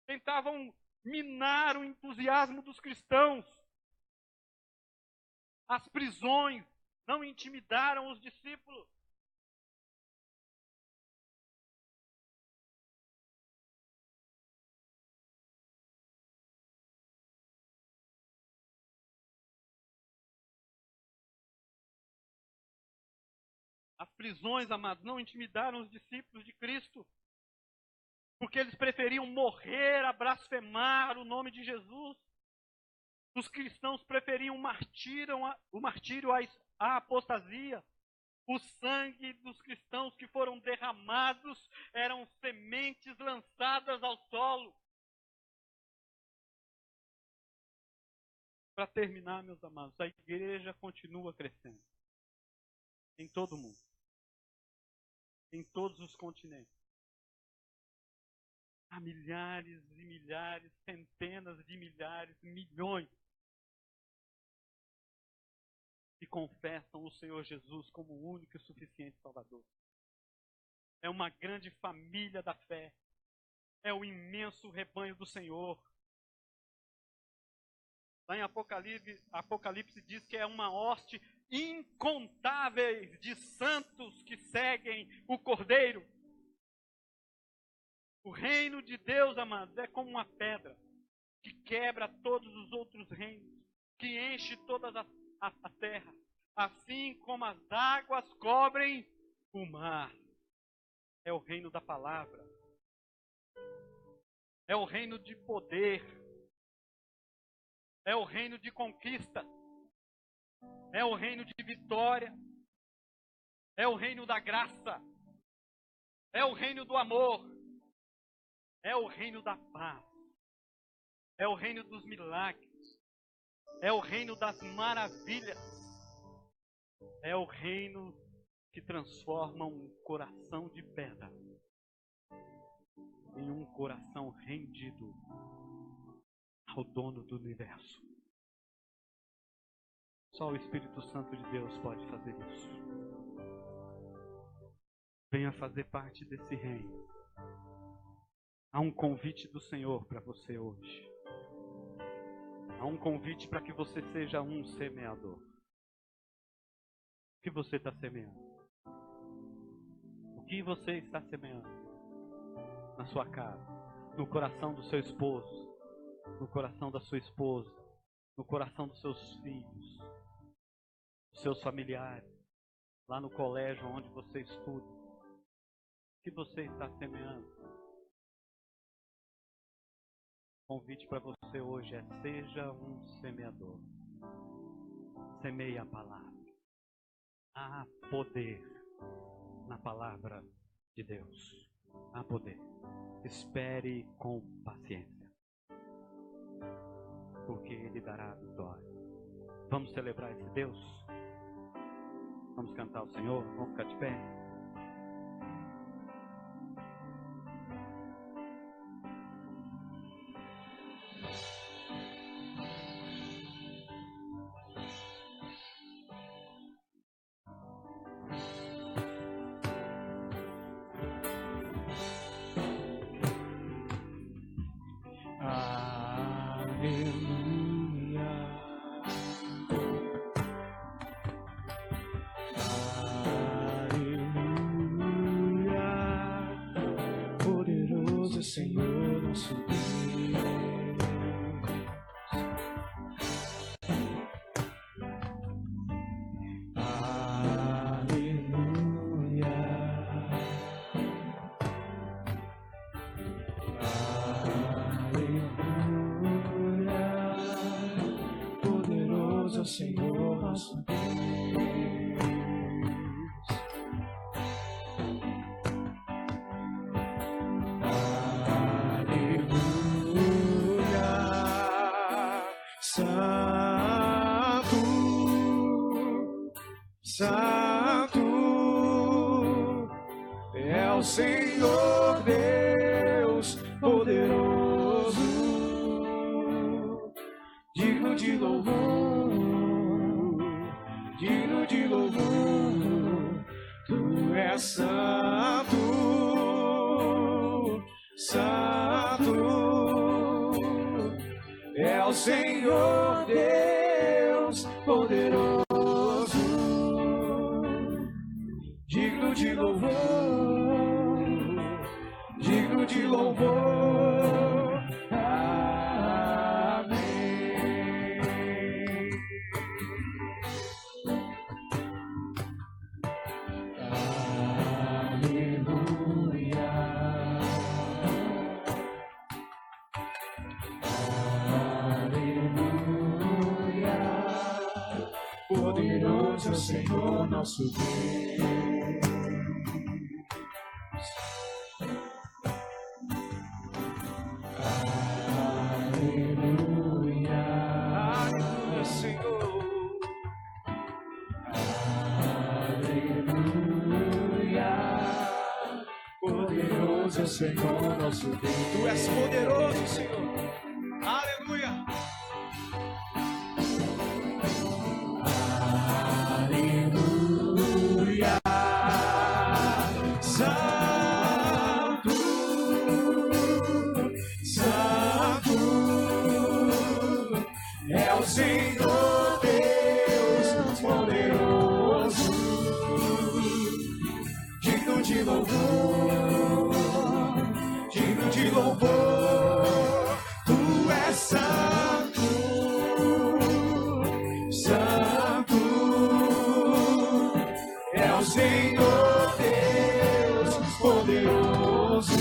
tentavam minar o entusiasmo dos cristãos. As prisões não intimidaram os discípulos. As prisões, amados, não intimidaram os discípulos de Cristo, porque eles preferiam morrer a blasfemar o nome de Jesus. Os cristãos preferiam o martírio à apostasia. O sangue dos cristãos que foram derramados eram sementes lançadas ao solo. Para terminar, meus amados, a igreja continua crescendo. Em todo o mundo. Em todos os continentes. Há milhares e milhares, centenas de milhares, milhões que confessam o Senhor Jesus como o único e suficiente Salvador. É uma grande família da fé. É o imenso rebanho do Senhor. Lá em Apocalipse diz que é uma hoste incontáveis de santos que seguem o Cordeiro. O reino de Deus, amados, é como uma pedra que quebra todos os outros reinos, que enche toda a terra, assim como as águas cobrem o mar. É o reino da palavra. É o reino de poder. É o reino de conquista. É o reino de vitória. É o reino da graça. É o reino do amor. É o reino da paz. É o reino dos milagres. É o reino das maravilhas. É o reino que transforma um coração de pedra em um coração rendido ao dono do universo. Só o Espírito Santo de Deus pode fazer isso. Venha fazer parte desse reino. Há um convite do Senhor para você hoje. Há um convite para que você seja um semeador. O que você está semeando? O que você está semeando? Na sua casa, no coração do seu esposo, no coração da sua esposa, no coração dos seus filhos, dos seus familiares, lá no colégio onde você estuda. O que você está semeando? O convite para você hoje é: seja um semeador. Semeie a palavra. Há poder na palavra de Deus. Há poder. Espere com paciência. porque Ele dará a vitória. Vamos celebrar esse Deus? Vamos cantar ao Senhor? Vamos ficar de pé? Senhor, nosso Deus. Aleluia. Aleluia. Poderoso é o Senhor, nosso Deus. Santo é o Senhor Deus poderoso, digno de louvor, digno de louvor. Tu és santo, santo é o Senhor Deus poderoso, digno de louvor, digno de louvor. Amém. Aleluia. Aleluia. Poderoso é o Senhor nosso Deus. Senhor nosso Deus, Tu és poderoso, Senhor. Aleluia. Aleluia. Santo, Santo é o Senhor Deus poderoso, digno de louvor, de louvor. Tu és santo, santo é o Senhor Deus poderoso,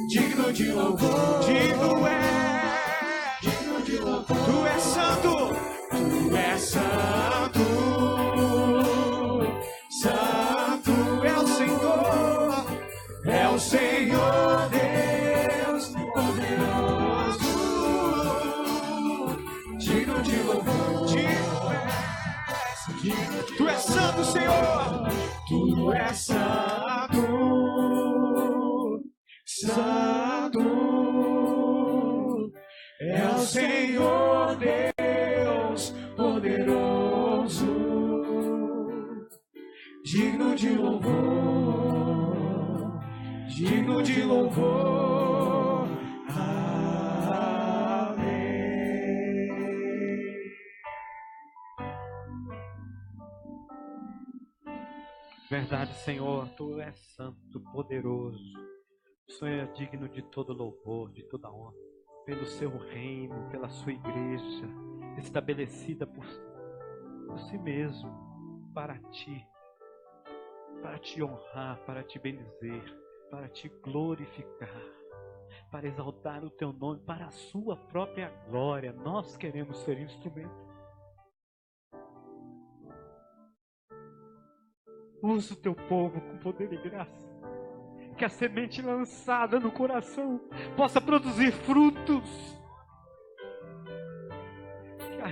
digno de louvor, digno de louvor. Tu és santo, tu és santo, santo é o Senhor, é o Senhor Deus poderoso, digno de louvor, Tu és santo, Senhor, Tu és santo, santo é o Senhor Deus poderoso, digno de louvor, digno de louvor. Amém. Verdade, Senhor, Tu és santo, poderoso. O Senhor é digno de todo louvor, de toda honra, pelo Seu reino, pela Sua igreja, estabelecida por Si mesmo, para Ti honrar, para Te bendizer, para Te glorificar, para exaltar o Teu nome, para a Sua própria glória. Nós queremos ser instrumento. Usa o Teu povo com poder e graça, que a semente lançada no coração possa produzir frutos,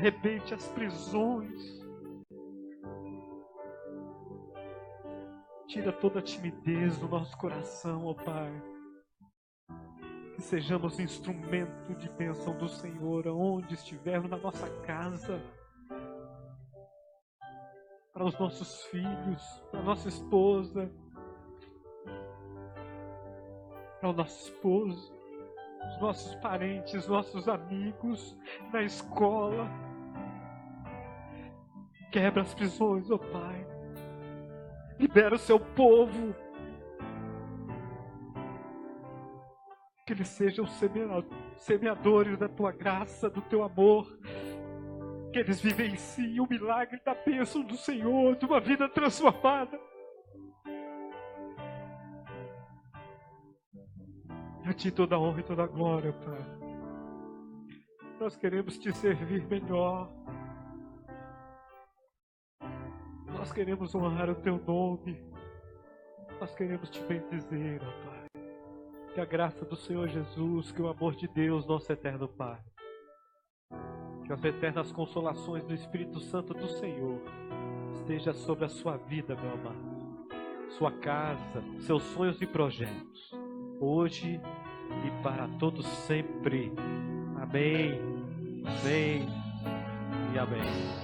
arrebente as prisões. Tira toda a timidez do nosso coração, ó Pai. Que sejamos instrumento de bênção do Senhor, aonde estivermos, na nossa casa, para os nossos filhos, para a nossa esposa, para o nosso esposo, os nossos parentes, nossos amigos, na escola. Quebra as prisões, ó Pai. Libera o seu povo. Que eles sejam semeadores da tua graça, do teu amor. Que eles vivenciem o milagre da bênção do Senhor, de uma vida transformada. A ti toda a honra e toda a glória, Pai. Nós queremos te servir melhor. Nós queremos honrar o teu nome. Nós queremos te bendizer, ó Pai. Que a graça do Senhor Jesus, que o amor de Deus, nosso eterno Pai, que as eternas consolações do Espírito Santo do Senhor esteja sobre a sua vida, meu amado, sua casa, seus sonhos e projetos, hoje e para todos sempre. Amém, amém e amém.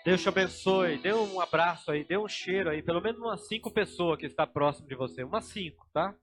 Deus te abençoe. Dê um abraço aí, dê um cheiro aí, pelo menos umas 5 pessoas que está próximo de você. Umas 5, tá?